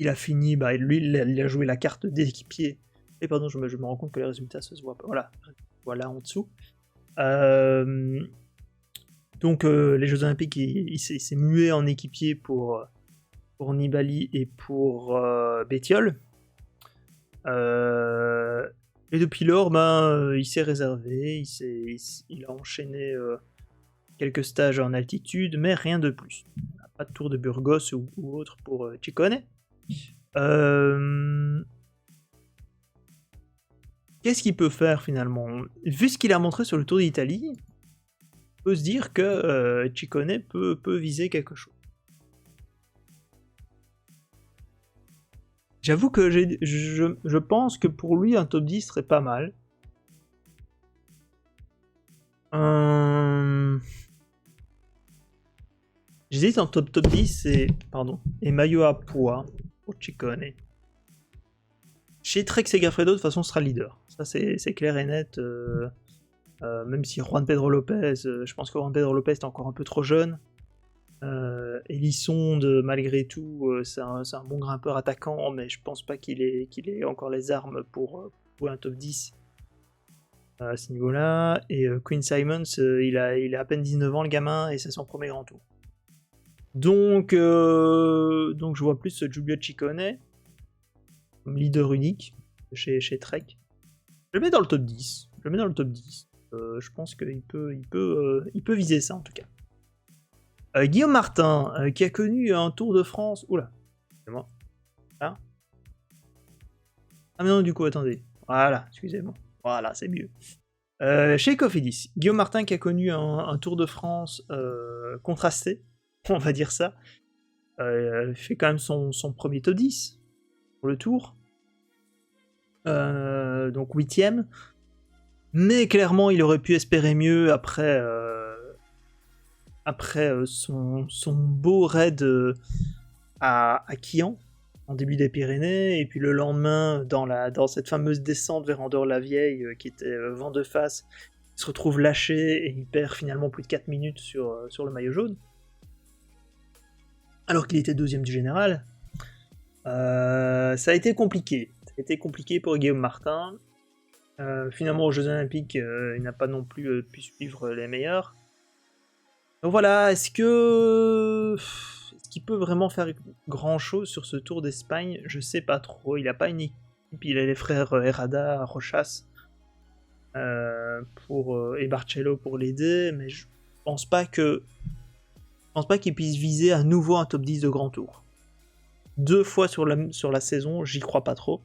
Il a fini, lui, il a joué la carte d'équipier. Et pardon, je me rends compte que les résultats se voient pas. Voilà en dessous. Donc les Jeux Olympiques, il s'est mué en équipier pour Nibali et pour Bettiol. Et depuis lors, il s'est réservé, il a enchaîné quelques stages en altitude, mais rien de plus. Pas de Tour de Burgos ou autre pour Ciccone. Qu'est-ce qu'il peut faire finalement? Vu ce qu'il a montré sur le Tour d'Italie, on peut se dire que Ciccone peut viser quelque chose. J'avoue que je pense que pour lui, un top 10 serait pas mal. J'hésite en top 10 et maillot à pois pour Ciccone. Chez Trek Segafredo, de toute façon, sera leader. Ça, c'est clair et net. Même si Juan Pedro Lopez, je pense que Juan Pedro Lopez est encore un peu trop jeune. Elissonde, malgré tout, c'est un bon grimpeur attaquant, mais je pense pas qu'il ait encore les armes pour jouer un top 10 à ce niveau-là. Et Quinn Simons, il a à peine 19 ans, le gamin, et c'est son premier grand tour. Donc je vois plus Giulio Ciccone comme leader unique chez Trek. Je le mets dans le top 10. Je pense qu'il peut viser ça en tout cas. Guillaume Martin, qui a connu un Tour de France. Oula, c'est moi. Là. Ah mais non, du coup, attendez. Voilà, excusez-moi. Voilà, c'est mieux. Chez Cofidis, Guillaume Martin qui a connu un Tour de France contrasté, on va dire ça. Fait quand même son premier top 10 pour le Tour. Donc 8ème. Mais clairement, il aurait pu espérer mieux après son beau raid à Quillan, en début des Pyrénées, et puis le lendemain, dans cette fameuse descente vers Andorre-la-Vieille, qui était vent de face, il se retrouve lâché, et il perd finalement plus de 4 minutes sur le maillot jaune, alors qu'il était 2ème du général. Ça a été compliqué. Pour Guillaume Martin. Finalement, aux Jeux Olympiques, il n'a pas non plus pu suivre les meilleurs. Donc voilà, est-ce qu'il peut vraiment faire grand chose sur ce Tour d'Espagne? Je sais pas trop. Il a pas une équipe, il a les frères Herrada, Rochas et Barcelo pour l'aider, mais je pense pas qu'il puisse viser à nouveau un top 10 de grand tour. 2 fois sur la saison, j'y crois pas trop.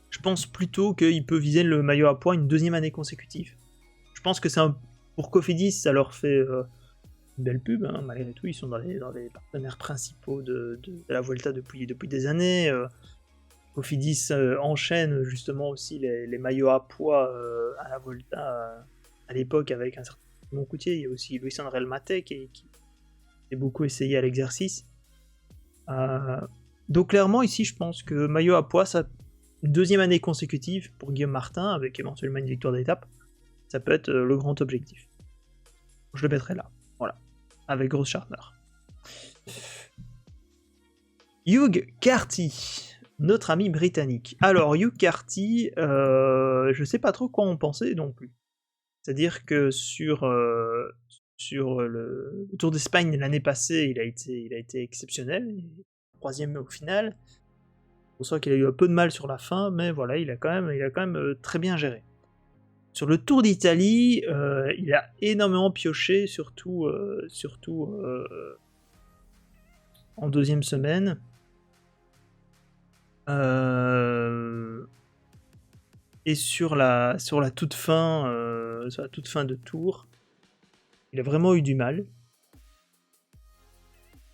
Je pense plutôt qu'il peut viser le maillot à pois une 2e année consécutive. Je pense que pour Cofidis, ça leur fait une belle pub, hein. Malgré tout, ils sont dans les partenaires principaux de la Vuelta depuis des années. Cofidis enchaîne justement aussi les maillots à pois à la Vuelta à l'époque avec un certain Moncoutier. Il y a aussi Luis André Maté qui a beaucoup essayé à l'exercice. Donc clairement ici, je pense que maillot à pois, ça une deuxième année consécutive pour Guillaume Martin, avec éventuellement une victoire d'étape, ça peut être le grand objectif. Je le mettrai là, voilà, avec Gross Schartner. Hugh Carty, notre ami britannique. Alors, Hugh Carty, je sais pas trop quoi en penser non plus. C'est-à-dire que sur le Tour d'Espagne l'année passée, il a été exceptionnel, 3ème au final. On sent qu'il a eu un peu de mal sur la fin, mais voilà, il a quand même très bien géré. Sur le Tour d'Italie, il a énormément pioché, surtout en deuxième semaine. Et sur la toute fin de tour, il a vraiment eu du mal.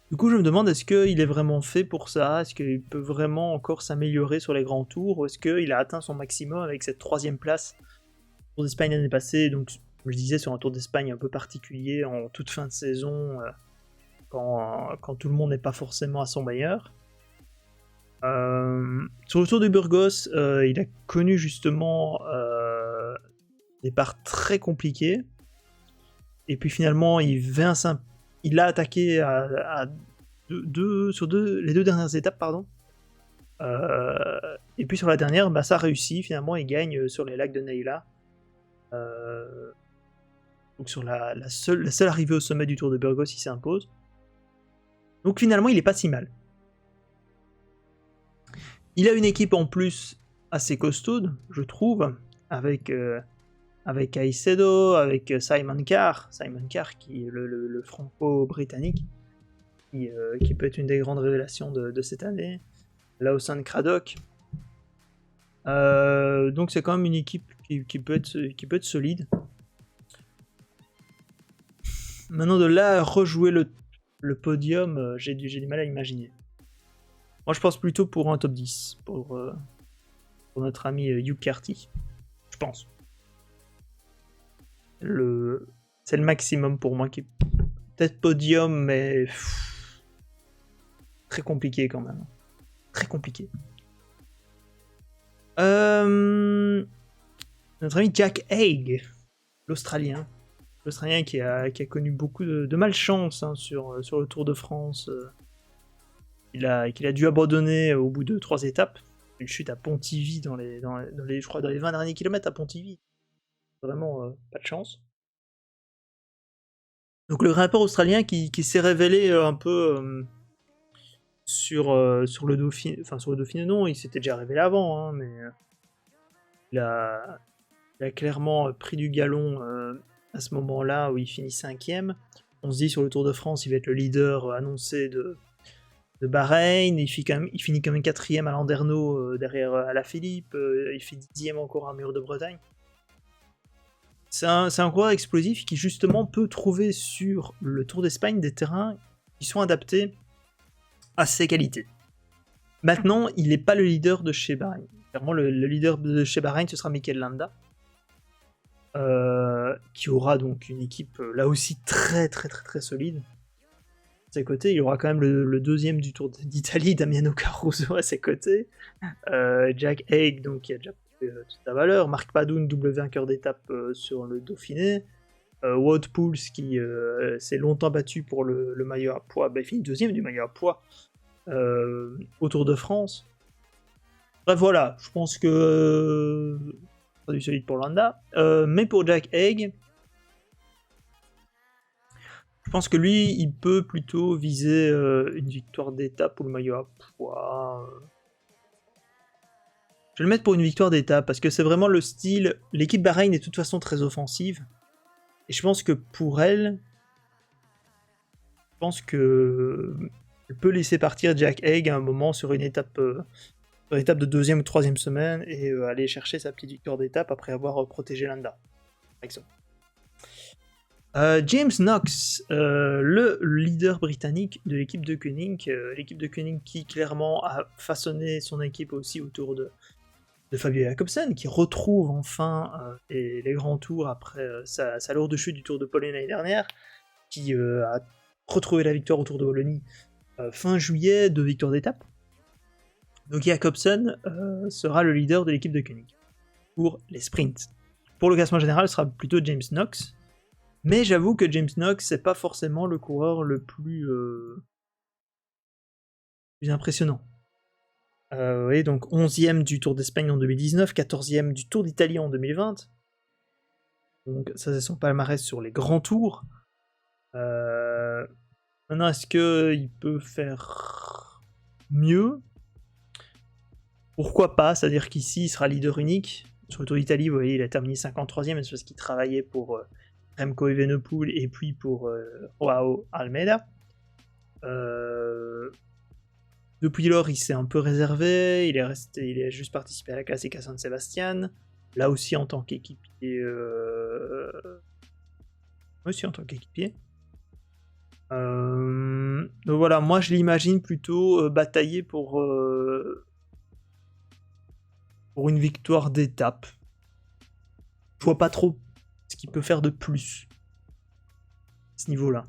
Du coup, je me demande, est-ce qu'il est vraiment fait pour ça? Est-ce qu'il peut vraiment encore s'améliorer sur les grands tours? Ou est-ce qu'il a atteint son maximum avec cette 3ème place au Tour d'Espagne l'année passée? Donc, comme je disais, sur un Tour d'Espagne un peu particulier, en toute fin de saison, quand tout le monde n'est pas forcément à son meilleur. Sur le Tour de Burgos, il a connu justement des parts très compliquées. Et puis finalement, il a attaqué les 2 dernières étapes, pardon. Et puis sur la dernière, ça a réussi. Finalement, il gagne sur les lacs de Neila. Donc sur la seule arrivée au sommet du Tour de Burgos, il s'impose. Donc finalement, il est pas si mal. Il a une équipe en plus assez costaude, je trouve, avec Caicedo, avec Simon Carr qui est le franco-britannique, qui peut être une des grandes révélations de cette année, Lawson Craddock. Donc c'est quand même une équipe qui peut être solide. Maintenant, de là à rejouer le podium, j'ai du mal à imaginer. Moi, je pense plutôt pour un top 10, pour notre ami Hugh Carty. Je pense. C'est le maximum pour moi, qui est peut-être podium, mais très compliqué quand même. Très compliqué. Notre ami Jack Haig, l'Australien qui a connu beaucoup de malchance sur le Tour de France. Qu'il a dû abandonner au bout de 3 étapes. Une chute à Pontivy dans les 20 derniers kilomètres à Pontivy. Vraiment pas de chance. Donc le grimpeur australien qui s'est révélé un peu sur le Dauphiné. Enfin, sur le Dauphiné, non, il s'était déjà révélé avant, hein, mais il a clairement pris du galon à ce moment-là où il finit 5ème. On se dit sur le Tour de France, il va être le leader annoncé de Bahreïn. Il finit quand même 4ème à Landerneau derrière Alaphilippe. Il fait 10ème encore à Mur de Bretagne. C'est un coureur explosif qui justement peut trouver sur le Tour d'Espagne des terrains qui sont adaptés à ses qualités. Maintenant, il n'est pas le leader de chez Bahreïn. Clairement, le leader de chez Bahreïn, ce sera Mikel Landa, qui aura donc une équipe là aussi très très très très solide. À ses côtés, il aura quand même le 2ème du Tour d'Italie, Damiano Caruso à ses côtés. Jack Haig, donc qui a déjà toute sa valeur. Marc Padoun, double vainqueur d'étape sur le Dauphiné. Wout Poels qui s'est longtemps battu pour le maillot à poids, il finit 2ème du maillot à poids au Tour de France. Bref, voilà, je pense que c'est du solide pour Landa. Mais pour Jack Haig, je pense que lui, il peut plutôt viser une victoire d'étape ou le maillot à poids. Je vais le mettre pour une victoire d'étape, parce que c'est vraiment le style... L'équipe Bahreïn est de toute façon très offensive. Et je pense que pour elle... Je pense que... Elle peut laisser partir Jack Haig à un moment sur une étape de 2ème ou 3ème semaine et aller chercher sa petite victoire d'étape après avoir protégé Landa, par exemple. James Knox, le leader britannique de l'équipe de Koenig, qui clairement a façonné son équipe aussi autour de Fabio Jakobsen, qui retrouve enfin les grands tours après sa lourde chute du Tour de Pologne l'année dernière, qui a retrouvé la victoire au Tour de Wallonie fin juillet, 2 victoires d'étape. Donc Jacobsen sera le leader de l'équipe de Koenig pour les sprints. Pour le classement général, ce sera plutôt James Knox. Mais j'avoue que James Knox, c'est pas forcément le coureur le plus impressionnant. Oui, donc 11e du Tour d'Espagne en 2019, 14e du Tour d'Italie en 2020. Donc ça, c'est son palmarès sur les grands tours. Maintenant, est-ce qu'il peut faire mieux? Pourquoi pas? C'est-à-dire qu'ici, il sera leader unique. Sur le Tour d'Italie, vous voyez, il a terminé 53e, mais c'est parce qu'il travaillait pour Remco Evenepoel et puis pour Joao Almeida. Depuis lors, il s'est un peu réservé, il a juste participé à la classique à San Sebastian, là aussi en tant qu'équipier. Aussi en tant qu'équipier. Donc voilà, moi je l'imagine plutôt batailler pour une victoire d'étape. Je vois pas trop ce qu'il peut faire de plus à ce niveau-là.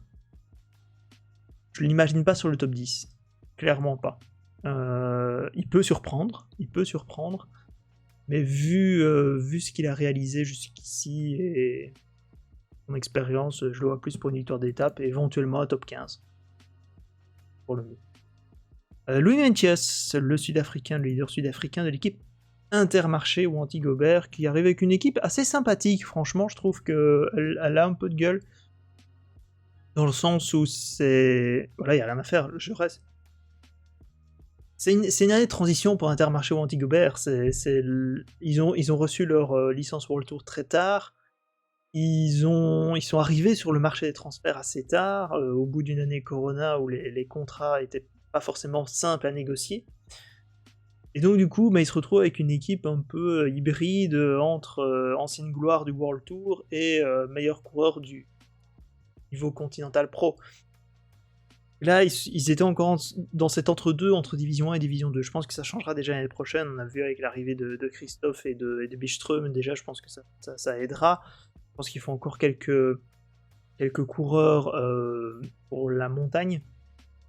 Je l'imagine pas sur le top 10. Clairement pas. Il peut surprendre, mais vu ce qu'il a réalisé jusqu'ici et son expérience, je le vois plus pour une victoire d'étape et éventuellement un top 15. Pour le mieux. Louis Meintjes, le Sud-Africain, le leader sud-africain de l'équipe Intermarché ou Anti-Gobert, qui arrive avec une équipe assez sympathique, franchement, je trouve qu'elle a un peu de gueule. Dans le sens où c'est... Voilà, il n'y a rien à faire, je reste. C'est une année de transition pour Intermarché ou Anti-Gobert. Ils ont reçu leur licence World Tour très tard. Ils sont arrivés sur le marché des transferts assez tard, au bout d'une année Corona où les contrats étaient pas forcément simples à négocier. Et donc du coup, ils se retrouvent avec une équipe un peu hybride entre ancienne gloire du World Tour et meilleur coureur du niveau Continental Pro. Là, ils étaient encore dans cet entre-deux, entre Division 1 et Division 2. Je pense que ça changera déjà l'année prochaine. On a vu avec l'arrivée de Christophe et de Byström, déjà, je pense que ça aidera. Je pense qu'il faut encore quelques coureurs pour la montagne,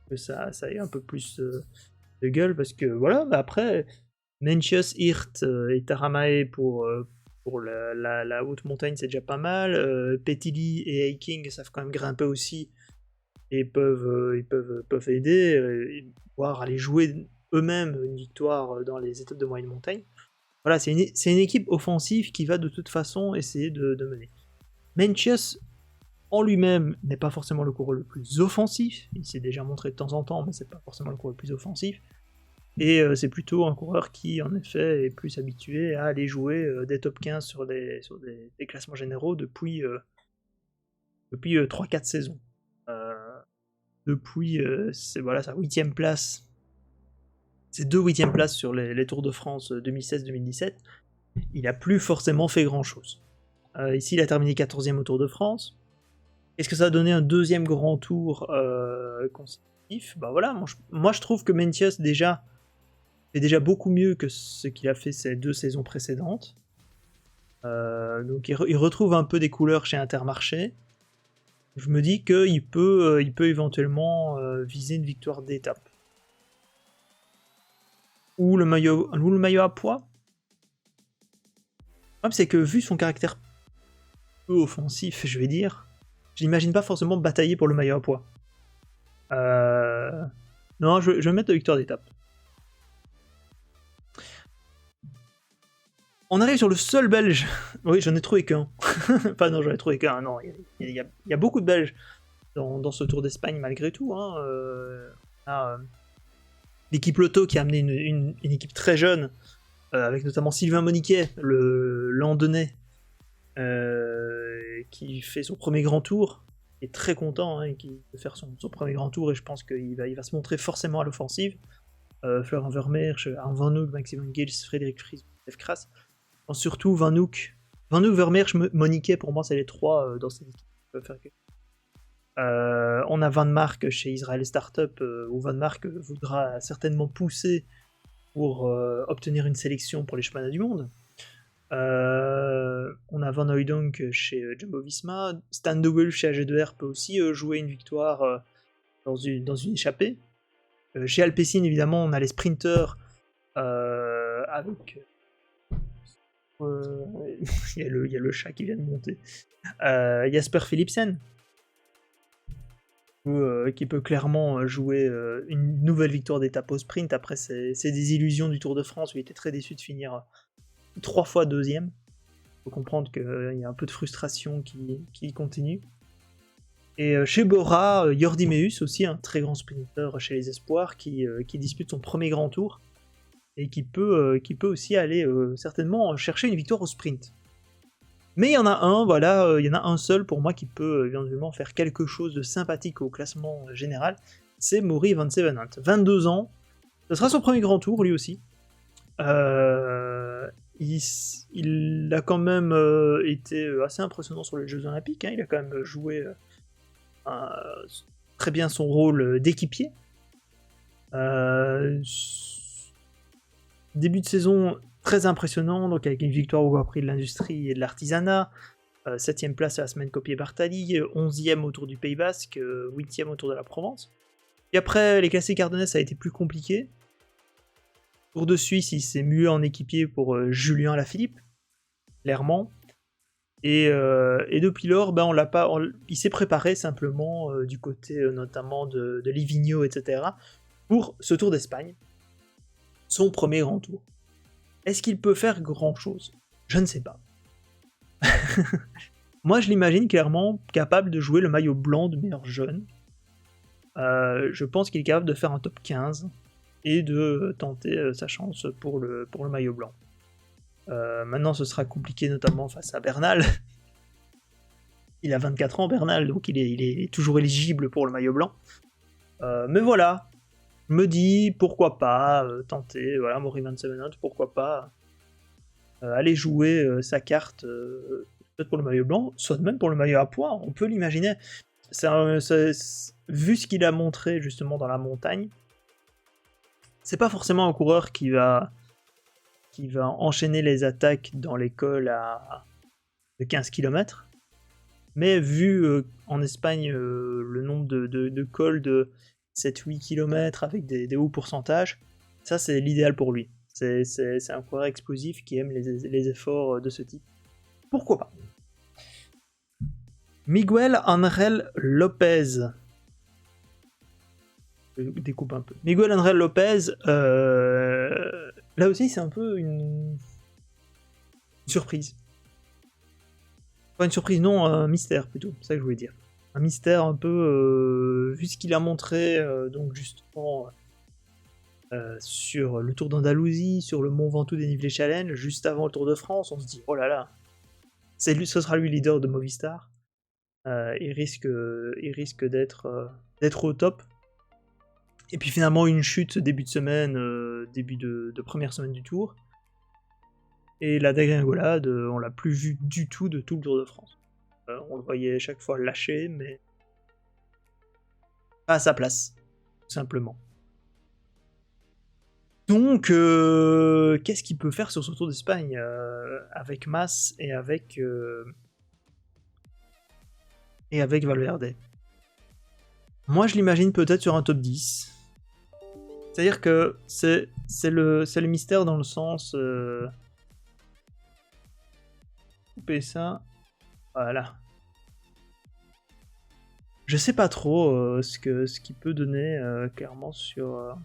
que ça ait un peu plus de gueule, parce que voilà, après, Meintjes, Hirt et Taramae pour la haute montagne, c'est déjà pas mal. Petili et Eiking savent quand même grimper aussi, et ils peuvent aider, voire aller jouer eux-mêmes une victoire dans les étapes de moyenne montagne. Voilà, c'est une équipe offensive qui va de toute façon essayer de mener. Meintjes en lui-même n'est pas forcément le coureur le plus offensif, il s'est déjà montré de temps en temps, mais c'est pas forcément le coureur le plus offensif, et c'est plutôt un coureur qui en effet est plus habitué à aller jouer des top 15 sur des classements généraux depuis 3-4 saisons. Depuis sa 8ème place, ses 2 8ème places sur les Tours de France 2016-2017, il n'a plus forcément fait grand chose. Ici il a terminé 14ème au Tour de France. Est-ce que ça a donné un 2ème grand tour consécutif? Voilà, moi je trouve que Meintjes fait déjà beaucoup mieux que ce qu'il a fait ces 2 saisons précédentes. Donc il retrouve un peu des couleurs chez Intermarché. Je me dis qu'il peut éventuellement viser une victoire d'étape. Ou le maillot à poids. Le problème, c'est que vu son caractère peu offensif, je vais dire, je n'imagine pas forcément batailler pour le maillot à poids. Non, je vais mettre la victoire d'étape. On arrive sur le seul Belge. Oui, j'en ai trouvé qu'un. Enfin non, j'en ai trouvé qu'un. Non, il y a beaucoup de Belges dans ce Tour d'Espagne malgré tout. L'équipe Lotto qui a amené une équipe très jeune, avec notamment Sylvain Moniquet, le Landonnais, qui fait son premier grand tour, qui est très content, et qui veut faire son premier grand tour, et je pense qu'il va se montrer forcément à l'offensive. Florent Vermeersch, Arne Van Hoek, Maximum Gils, Frédéric Fries, Stef Kras. Surtout Van Hoek, Vermeersch, Moniquet, pour moi c'est les 3 dans cette équipe qui peuvent faire quelque chose. On a Van Mark chez Israel Startup, où Van Mark voudra certainement pousser pour obtenir une sélection pour les championnats du monde. On a Van Hooijdonk chez Jumbo Visma. Stan de Wulf chez AG2R peut aussi jouer une victoire dans une échappée. Chez Alpecin, évidemment, on a les sprinters avec... il y a le chat qui vient de monter. Jasper Philipsen, qui peut clairement jouer une nouvelle victoire d'étape au sprint après ses désillusions du Tour de France où il était très déçu de finir 3 fois deuxième. Il faut comprendre qu'il y a un peu de frustration qui continue. Et chez Bora, Jordi Meus aussi, un très grand sprinter chez les espoirs qui dispute son premier grand tour et qui peut aussi aller certainement chercher une victoire au sprint. Mais il y en a un, voilà, il y en a un seul pour moi qui peut éventuellement faire quelque chose de sympathique au classement général, c'est Maury Van Zevenant. 22 ans, ce sera son premier grand tour lui aussi. Il a quand même été assez impressionnant sur les Jeux Olympiques, hein. Il a quand même joué très bien son rôle d'équipier. Début de saison très impressionnant, donc avec une victoire au Grand Prix de l'Industrie et de l'Artisanat, 7ème place à la semaine Copier-Bartali, 11ème au Tour du Pays Basque, 8ème au Tour de la Provence. Et après, les classiques ardennaises, ça a été plus compliqué. Tour de Suisse, il s'est mué en équipier pour Julien Lafilippe, clairement. Et depuis lors, ben, il s'est préparé simplement du côté notamment de Livigno, etc., pour ce Tour d'Espagne, son premier grand tour. Est-ce qu'il peut faire grand-chose? Je ne sais pas. Moi, je l'imagine clairement capable de jouer le maillot blanc de meilleur jeune. Je pense qu'il est capable de faire un top 15 et de tenter sa chance pour le maillot blanc. Maintenant, ce sera compliqué, notamment face à Bernal. Il a 24 ans, Bernal, donc il est toujours éligible pour le maillot blanc. Mais voilà, je me dis, pourquoi pas tenter, voilà, Maury Van Zevenant, pourquoi pas aller jouer sa carte, peut-être pour le maillot blanc, soit même pour le maillot à pois, on peut l'imaginer. Vu ce qu'il a montré justement dans la montagne, c'est pas forcément un coureur qui va enchaîner les attaques dans les cols de 15 km, mais vu en Espagne le nombre de cols de 7-8 km avec des hauts pourcentages, ça c'est l'idéal pour lui. C'est un coureur explosif qui aime les efforts de ce type. Pourquoi pas? Miguel Ángel López. Je découpe un peu. Miguel Ángel López, là aussi c'est un peu une surprise. Pas une surprise, non, un mystère plutôt, c'est ça que je voulais dire. Un mystère un peu, vu ce qu'il a montré, donc justement sur le Tour d'Andalousie, sur le Mont Ventoux Dénivelé Challenge, juste avant le Tour de France, on se dit, oh là là, ce sera lui leader de Movistar. Il risque d'être au top. Et puis finalement une chute début de semaine, début de première semaine du Tour. Et la dégringolade, on l'a plus vu du tout de tout le Tour de France. On le voyait chaque fois lâcher, mais pas à sa place, tout simplement. Donc, qu'est-ce qu'il peut faire sur ce Tour d'Espagne avec Mas et avec Valverde? Moi, je l'imagine peut-être sur un top 10. C'est-à-dire que c'est le mystère dans le sens... couper ça. Voilà. Je sais pas trop ce qu'il peut donner clairement sur...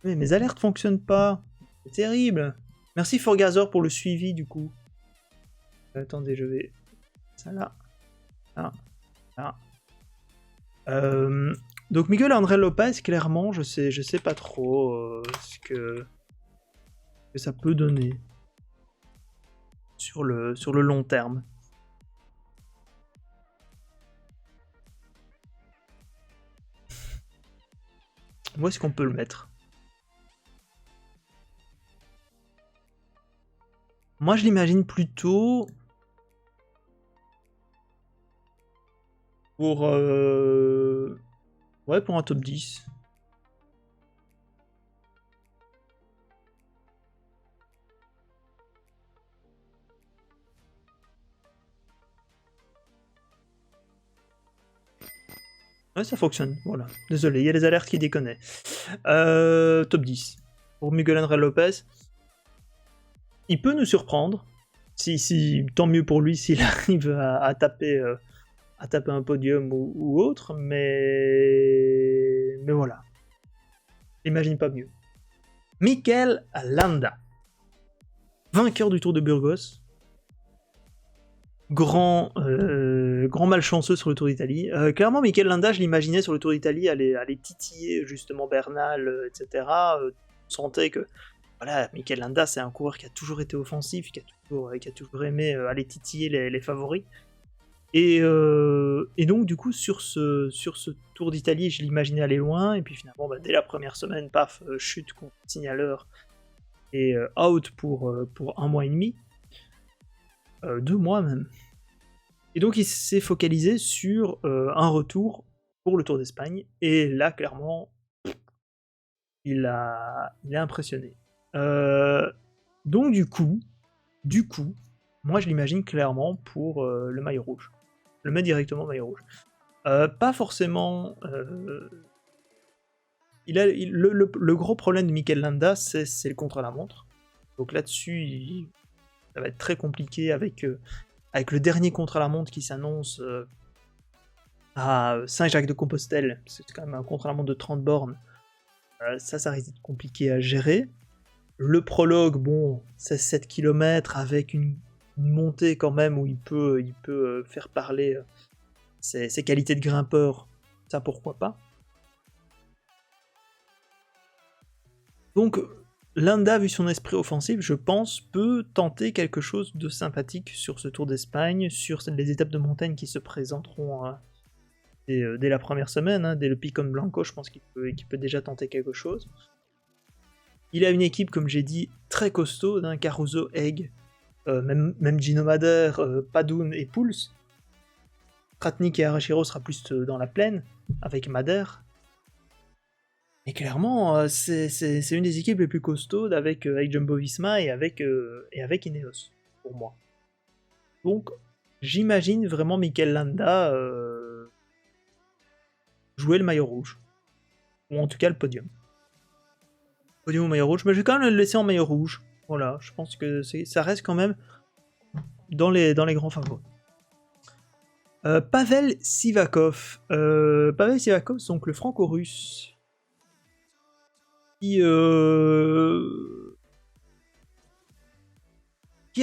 Mais mes alertes fonctionnent pas. C'est terrible. Merci Forgazer pour le suivi du coup. Attendez, je vais... Ça là. Là. Là. Donc Miguel Ángel López, clairement, je sais pas trop ce que ça peut donner sur le long terme. Où est-ce qu'on peut le mettre? Moi, je l'imagine plutôt pour pour un top 10. Ouais, ça fonctionne, voilà. Désolé, il y a les alertes qui déconnaient. Top 10. pour Miguel Angel Lopez. Il peut nous surprendre, tant mieux pour lui s'il arrive à taper un podium ou autre, mais voilà. J'imagine pas mieux. Mikel Landa, vainqueur du Tour de Burgos, grand malchanceux sur le Tour d'Italie. Clairement, Mikel Landa, je l'imaginais sur le Tour d'Italie aller titiller justement Bernal, etc. On sentait que voilà, Mikel Landa, c'est un coureur qui a toujours été offensif, qui a toujours aimé aller titiller les favoris. Et donc, du coup, sur ce Tour d'Italie, je l'imaginais aller loin, et puis finalement, dès la première semaine, paf, chute contre signaleur, et out pour 1 mois et demi, 2 mois même. Et donc, il s'est focalisé sur un retour pour le Tour d'Espagne, et là, clairement, il a impressionné. Donc, du coup, moi, je l'imagine clairement pour le maillot rouge. Je le mets directement maillot rouge. Pas forcément... le gros problème de Mikel Landa, c'est le contre-la-montre. Donc là-dessus, ça va être très compliqué avec le dernier contre-la-montre qui s'annonce à Saint-Jacques-de-Compostelle. C'est quand même un contre-la-montre de 30 bornes. Ça risque d'être compliqué à gérer. Le prologue, bon, c'est 7 km avec une montée quand même où il peut faire parler ses qualités de grimpeur, ça pourquoi pas. Donc Landa, vu son esprit offensif, je pense, peut tenter quelque chose de sympathique sur ce Tour d'Espagne, sur les étapes de montagne qui se présenteront dès la première semaine, hein, dès le Picon Blanco, je pense qu'il peut déjà tenter quelque chose. Il a une équipe, comme j'ai dit, très costaud, hein, Caruso, Egg, même Gino Mader, Padoun et Pouls. Tratnik et Arashiro sera plus dans la plaine, avec Mader. Et clairement, c'est une des équipes les plus costaudes avec Jumbo-Visma et avec Ineos, pour moi. Donc, j'imagine vraiment Mikel Landa jouer le maillot rouge. Ou en tout cas le podium. Podium au maillot rouge, mais je vais quand même le laisser en maillot rouge. Voilà, je pense que ça reste quand même dans les grands favoris. Pavel Sivakov. Pavel Sivakov, donc le franco-russe, qui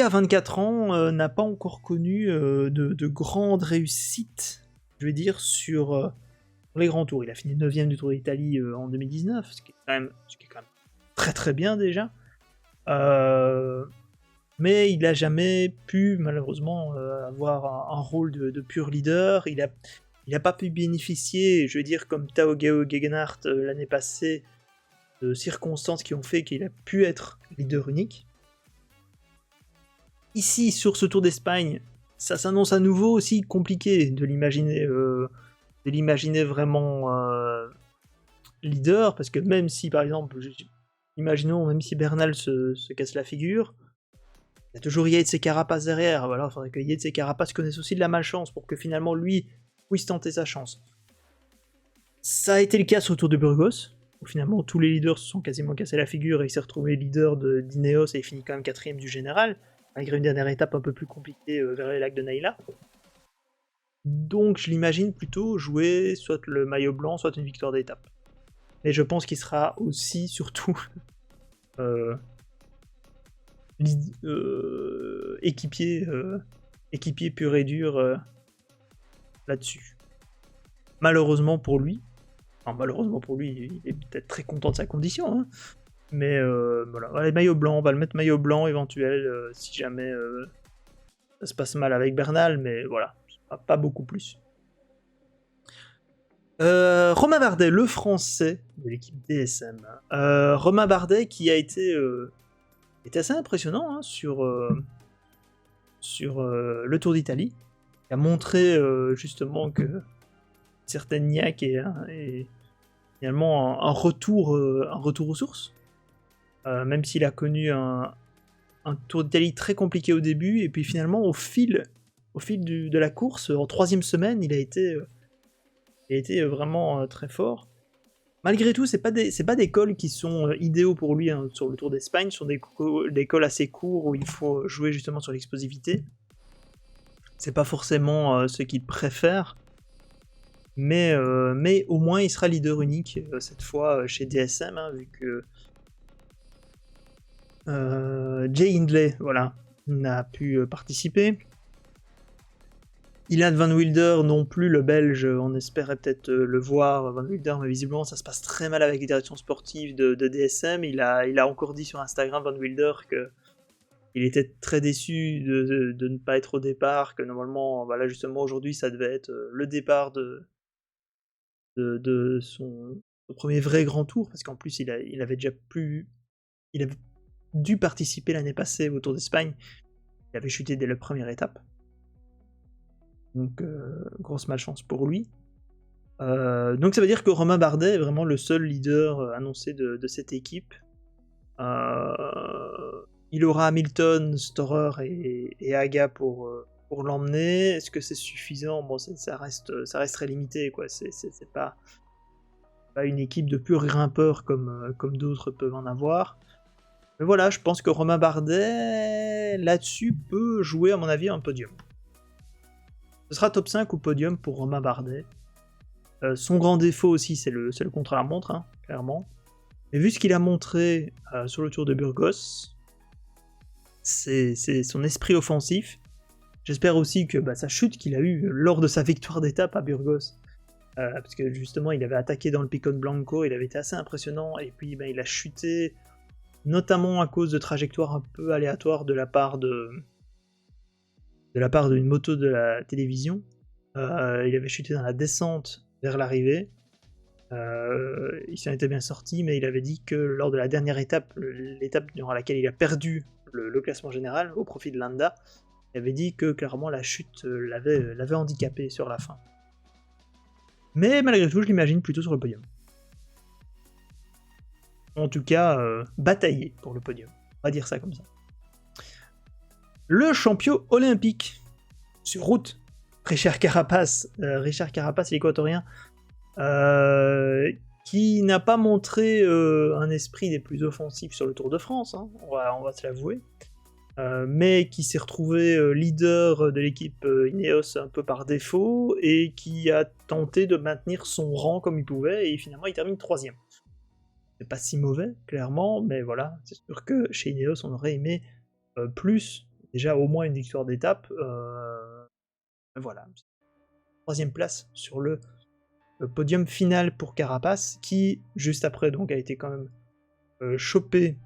à 24 ans n'a pas encore connu de grandes réussites, je vais dire, sur les grands tours. Il a fini 9ème du Tour d'Italie en 2019, ce qui est quand même très très bien déjà. Mais il n'a jamais pu, malheureusement, avoir un rôle de pur leader. Il n'a pas pu bénéficier, je veux dire, comme Tao Gegenhardt l'année passée, de circonstances qui ont fait qu'il a pu être leader unique. Ici, sur ce Tour d'Espagne, ça s'annonce à nouveau aussi compliqué de l'imaginer vraiment leader, parce que même si, par exemple, imaginons, même si Bernal se casse la figure, il y a toujours Yates et Carapaz derrière. Voilà, il faudrait que Yates et Carapaz connaissent aussi de la malchance pour que finalement lui puisse tenter sa chance. Ça a été le cas sur le Tour de Burgos, où finalement tous les leaders se sont quasiment cassés la figure et il s'est retrouvé leader d'Ineos et il finit quand même 4ème du général, malgré une dernière étape un peu plus compliquée vers les lacs de Naïla. Donc je l'imagine plutôt jouer soit le maillot blanc, soit une victoire d'étape. Mais je pense qu'il sera aussi, surtout, équipier pur et dur là-dessus. Malheureusement pour lui, il est peut-être très content de sa condition, hein, mais voilà, les maillots blancs, on va le mettre maillot blanc éventuel si jamais ça se passe mal avec Bernal, mais voilà, pas beaucoup plus. Romain Bardet, le français de l'équipe DSM. Romain Bardet qui a été assez impressionnant hein, sur le Tour d'Italie, qui a montré justement que certaines niaques et finalement un retour aux sources, même s'il a connu un Tour d'Italie très compliqué au début, et puis finalement au fil de la course, en 3ème semaine, il a été vraiment très fort. Malgré tout, c'est pas des cols qui sont idéaux pour lui hein, sur le Tour d'Espagne, ce sont des cols assez courts où il faut jouer justement sur l'explosivité. C'est pas forcément ce qu'il préfère, mais au moins il sera leader unique cette fois chez DSM, hein, vu que Jay Hindley, voilà, n'a pu participer. Ilan Van Wilder non plus, le Belge, on espérait peut-être le voir, Van Wilder, mais visiblement ça se passe très mal avec les directions sportives de DSM. Il a encore dit sur Instagram, Van Wilder, qu'il était très déçu de ne pas être au départ, que normalement, voilà, justement aujourd'hui ça devait être le départ de son premier vrai grand tour, parce qu'en plus il avait dû participer l'année passée au Tour d'Espagne, il avait chuté dès la première étape. Donc, grosse malchance pour lui. Donc ça veut dire que Romain Bardet est vraiment le seul leader annoncé de cette équipe. Il aura Hamilton, Storer et Aga pour l'emmener. Est-ce que c'est suffisant? Bon, ça reste très limité, quoi. C'est pas une équipe de purs grimpeurs comme d'autres peuvent en avoir. Mais voilà, je pense que Romain Bardet, là-dessus, peut jouer, à mon avis, un podium. Ce sera top 5 ou podium pour Romain Bardet. Son grand défaut aussi, c'est le contre-la-montre, hein, clairement. Mais vu ce qu'il a montré sur le Tour de Burgos, c'est son esprit offensif. J'espère aussi que sa chute qu'il a eue lors de sa victoire d'étape à Burgos, parce que justement il avait attaqué dans le Picon Blanco, il avait été assez impressionnant, et puis il a chuté, notamment à cause de trajectoires un peu aléatoires de la part d'une moto de la télévision. Il avait chuté dans la descente vers l'arrivée. Il s'en était bien sorti, mais il avait dit que lors de la dernière étape, l'étape durant laquelle il a perdu le classement général au profit de Landa, il avait dit que clairement la chute l'avait handicapé sur la fin. Mais malgré tout, je l'imagine plutôt sur le podium. En tout cas, batailler pour le podium. On va dire ça comme ça. Le champion olympique sur route, Richard Carapace, l'équatorien, qui n'a pas montré un esprit des plus offensifs sur le Tour de France, hein, on va se l'avouer, mais qui s'est retrouvé leader de l'équipe Ineos un peu par défaut, et qui a tenté de maintenir son rang comme il pouvait, et finalement il termine 3ème. C'est pas si mauvais, clairement, mais voilà, c'est sûr que chez Ineos on aurait aimé plus, déjà au moins une victoire d'étape, voilà. 3ème place sur le podium final pour Carapace, qui, juste après, donc, a été quand même chopé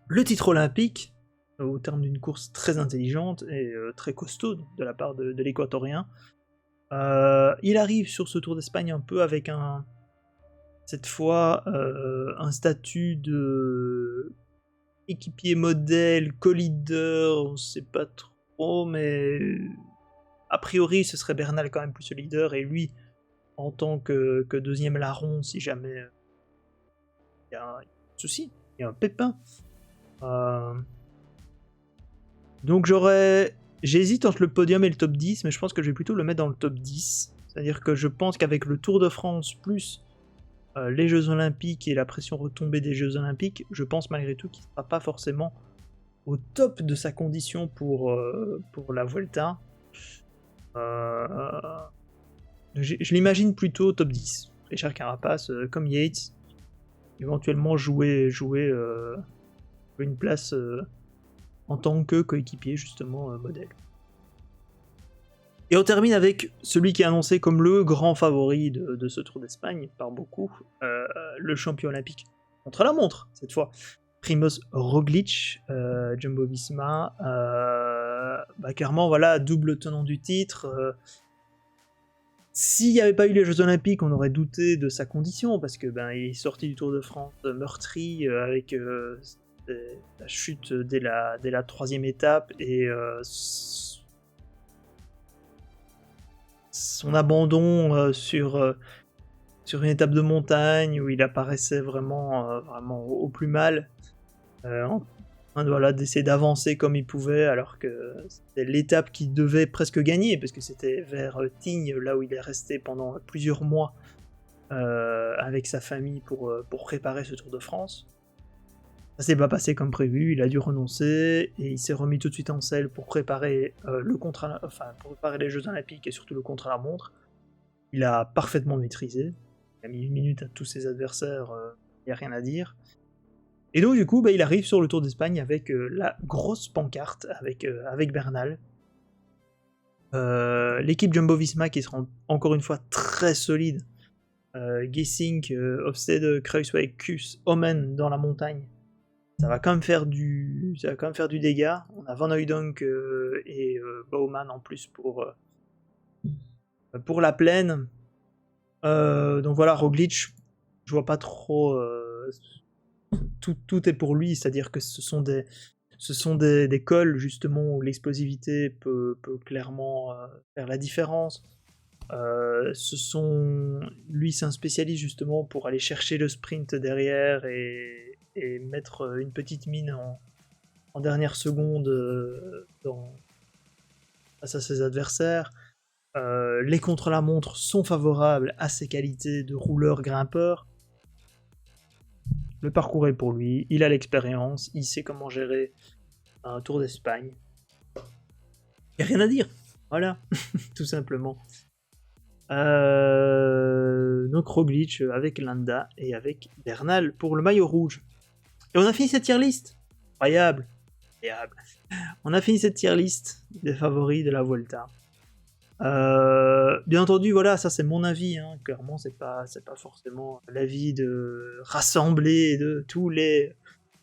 le titre olympique, au terme d'une course très intelligente et très costaud de la part de l'équatorien. Il arrive sur ce Tour d'Espagne un peu avec cette fois, un statut de équipier modèle, co-leader, on sait pas trop, mais a priori ce serait Bernal quand même plus le leader, et lui en tant que deuxième larron si jamais il y a un souci, il y a un pépin. Donc j'hésite entre le podium et le top 10, mais je pense que je vais plutôt le mettre dans le top 10. C'est-à-dire que je pense qu'avec le Tour de France plus les Jeux Olympiques et la pression retombée des Jeux Olympiques, je pense malgré tout qu'il ne sera pas forcément au top de sa condition pour la Vuelta. Je l'imagine plutôt top 10. Richard Carapace, comme Yates, éventuellement jouer une place en tant que coéquipier, justement, modèle. Et on termine avec celui qui est annoncé comme le grand favori de ce Tour d'Espagne, par beaucoup, le champion olympique contre la montre, cette fois. Primoz Roglic, Jumbo-Visma, clairement, voilà, double tenant du titre. S'il n'y avait pas eu les Jeux Olympiques, on aurait douté de sa condition, parce que il est sorti du Tour de France meurtri, avec la chute dès la 3ème étape, et son abandon sur une étape de montagne où il apparaissait vraiment au plus mal, en train d'essayer d'avancer comme il pouvait, alors que c'était l'étape qu'il devait presque gagner, parce que c'était vers Tignes, là où il est resté pendant plusieurs mois avec sa famille pour préparer ce Tour de France. Ça s'est pas passé comme prévu, il a dû renoncer et il s'est remis tout de suite en selle pour préparer pour préparer les Jeux Olympiques et surtout le contre-la-montre. Il a parfaitement maîtrisé, il a mis 1 minute à tous ses adversaires, il n'y a rien à dire. Et donc du coup, il arrive sur le Tour d'Espagne avec la grosse pancarte avec Bernal. L'équipe Jumbo-Visma qui sera encore une fois très solide. Gesink, Hofstede, Kruijswijk, Kuss, Omen dans la montagne. Ça va quand même faire du dégât. On a Van Hooijdonk et Bouwman en plus pour la plaine. Donc voilà, Roglic, je vois pas trop. Tout est pour lui, c'est-à-dire que ce sont des cols justement où l'explosivité peut clairement faire la différence. Lui, c'est un spécialiste justement pour aller chercher le sprint derrière et mettre une petite mine en dernière seconde face à ses adversaires. Les contre-la-montre sont favorables à ses qualités de rouleur-grimpeur. Le parcours est pour lui, il a l'expérience, il sait comment gérer un Tour d'Espagne. Il n'y a rien à dire, voilà, tout simplement. Donc Roglic avec Landa et avec Bernal pour le maillot rouge. Et on a fini cette tier list. Incroyable. On a fini cette tier list des favoris de la Vuelta. Bien entendu, voilà, ça c'est mon avis. Clairement, c'est pas forcément l'avis de rassembler de tous les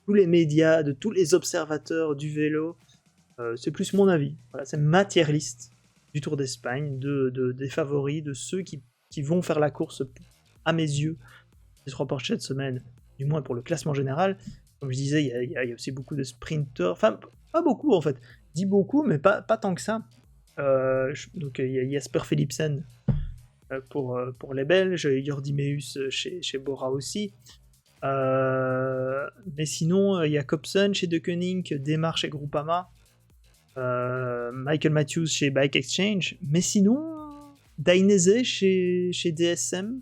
médias, de tous les observateurs du vélo. C'est plus mon avis. Voilà, c'est ma tier list du Tour d'Espagne, des favoris, de ceux qui vont faire la course à mes yeux les 3 prochaines semaines, du moins pour le classement général. Comme je disais, il y a aussi beaucoup de sprinters, enfin pas beaucoup en fait, je dis beaucoup mais pas tant que ça. Donc il y a Jasper Philipsen pour les Belges, Jordi Meus chez Bora aussi. Mais sinon, il y a Jacobsen chez De Koning, Demar chez Groupama, Michael Matthews chez Bike Exchange, mais sinon, Dainese chez DSM,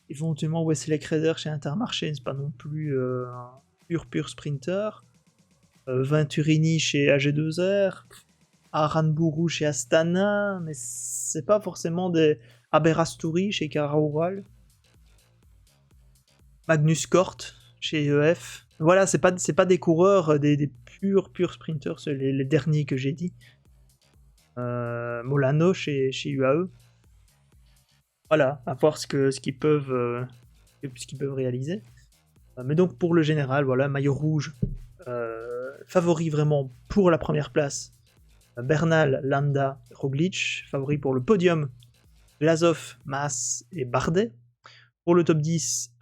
éventuellement Wesley Creder chez Intermarché, c'est pas non plus un pur sprinter, Venturini chez AG2R, Aranburu chez Astana, mais c'est pas forcément des Aberasturi chez Caraoural, Magnus Cort chez EF. Voilà, c'est pas des coureurs, des purs sprinters, les derniers que j'ai dit. Molano chez UAE. Voilà, à voir ce qu'ils peuvent réaliser. Mais donc pour le général, voilà, maillot rouge, favori vraiment pour la première place. Bernal, Landa, Roglic, favori pour le podium. Vlasov, Mas et Bardet. Pour le top 10,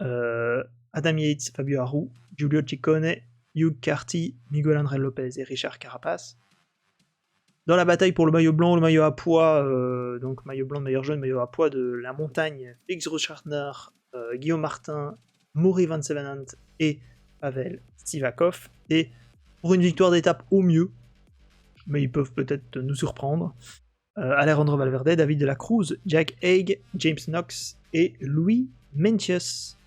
Adam Yates, Fabio Aru, Giulio Ciccone, Hugh Carty, Miguel Ángel Lopez et Richard Carapaz. Dans la bataille pour le maillot blanc, le maillot à poids, donc maillot blanc de meilleur jeune, maillot à poids de la montagne, Félix Ruschartner, Guillaume Martin, Maury Van Sevenant et Pavel Sivakov. Et pour une victoire d'étape au mieux, mais ils peuvent peut-être nous surprendre, Alejandro Valverde, David de la Cruz, Jack Haig, James Knox et Louis Meintjes.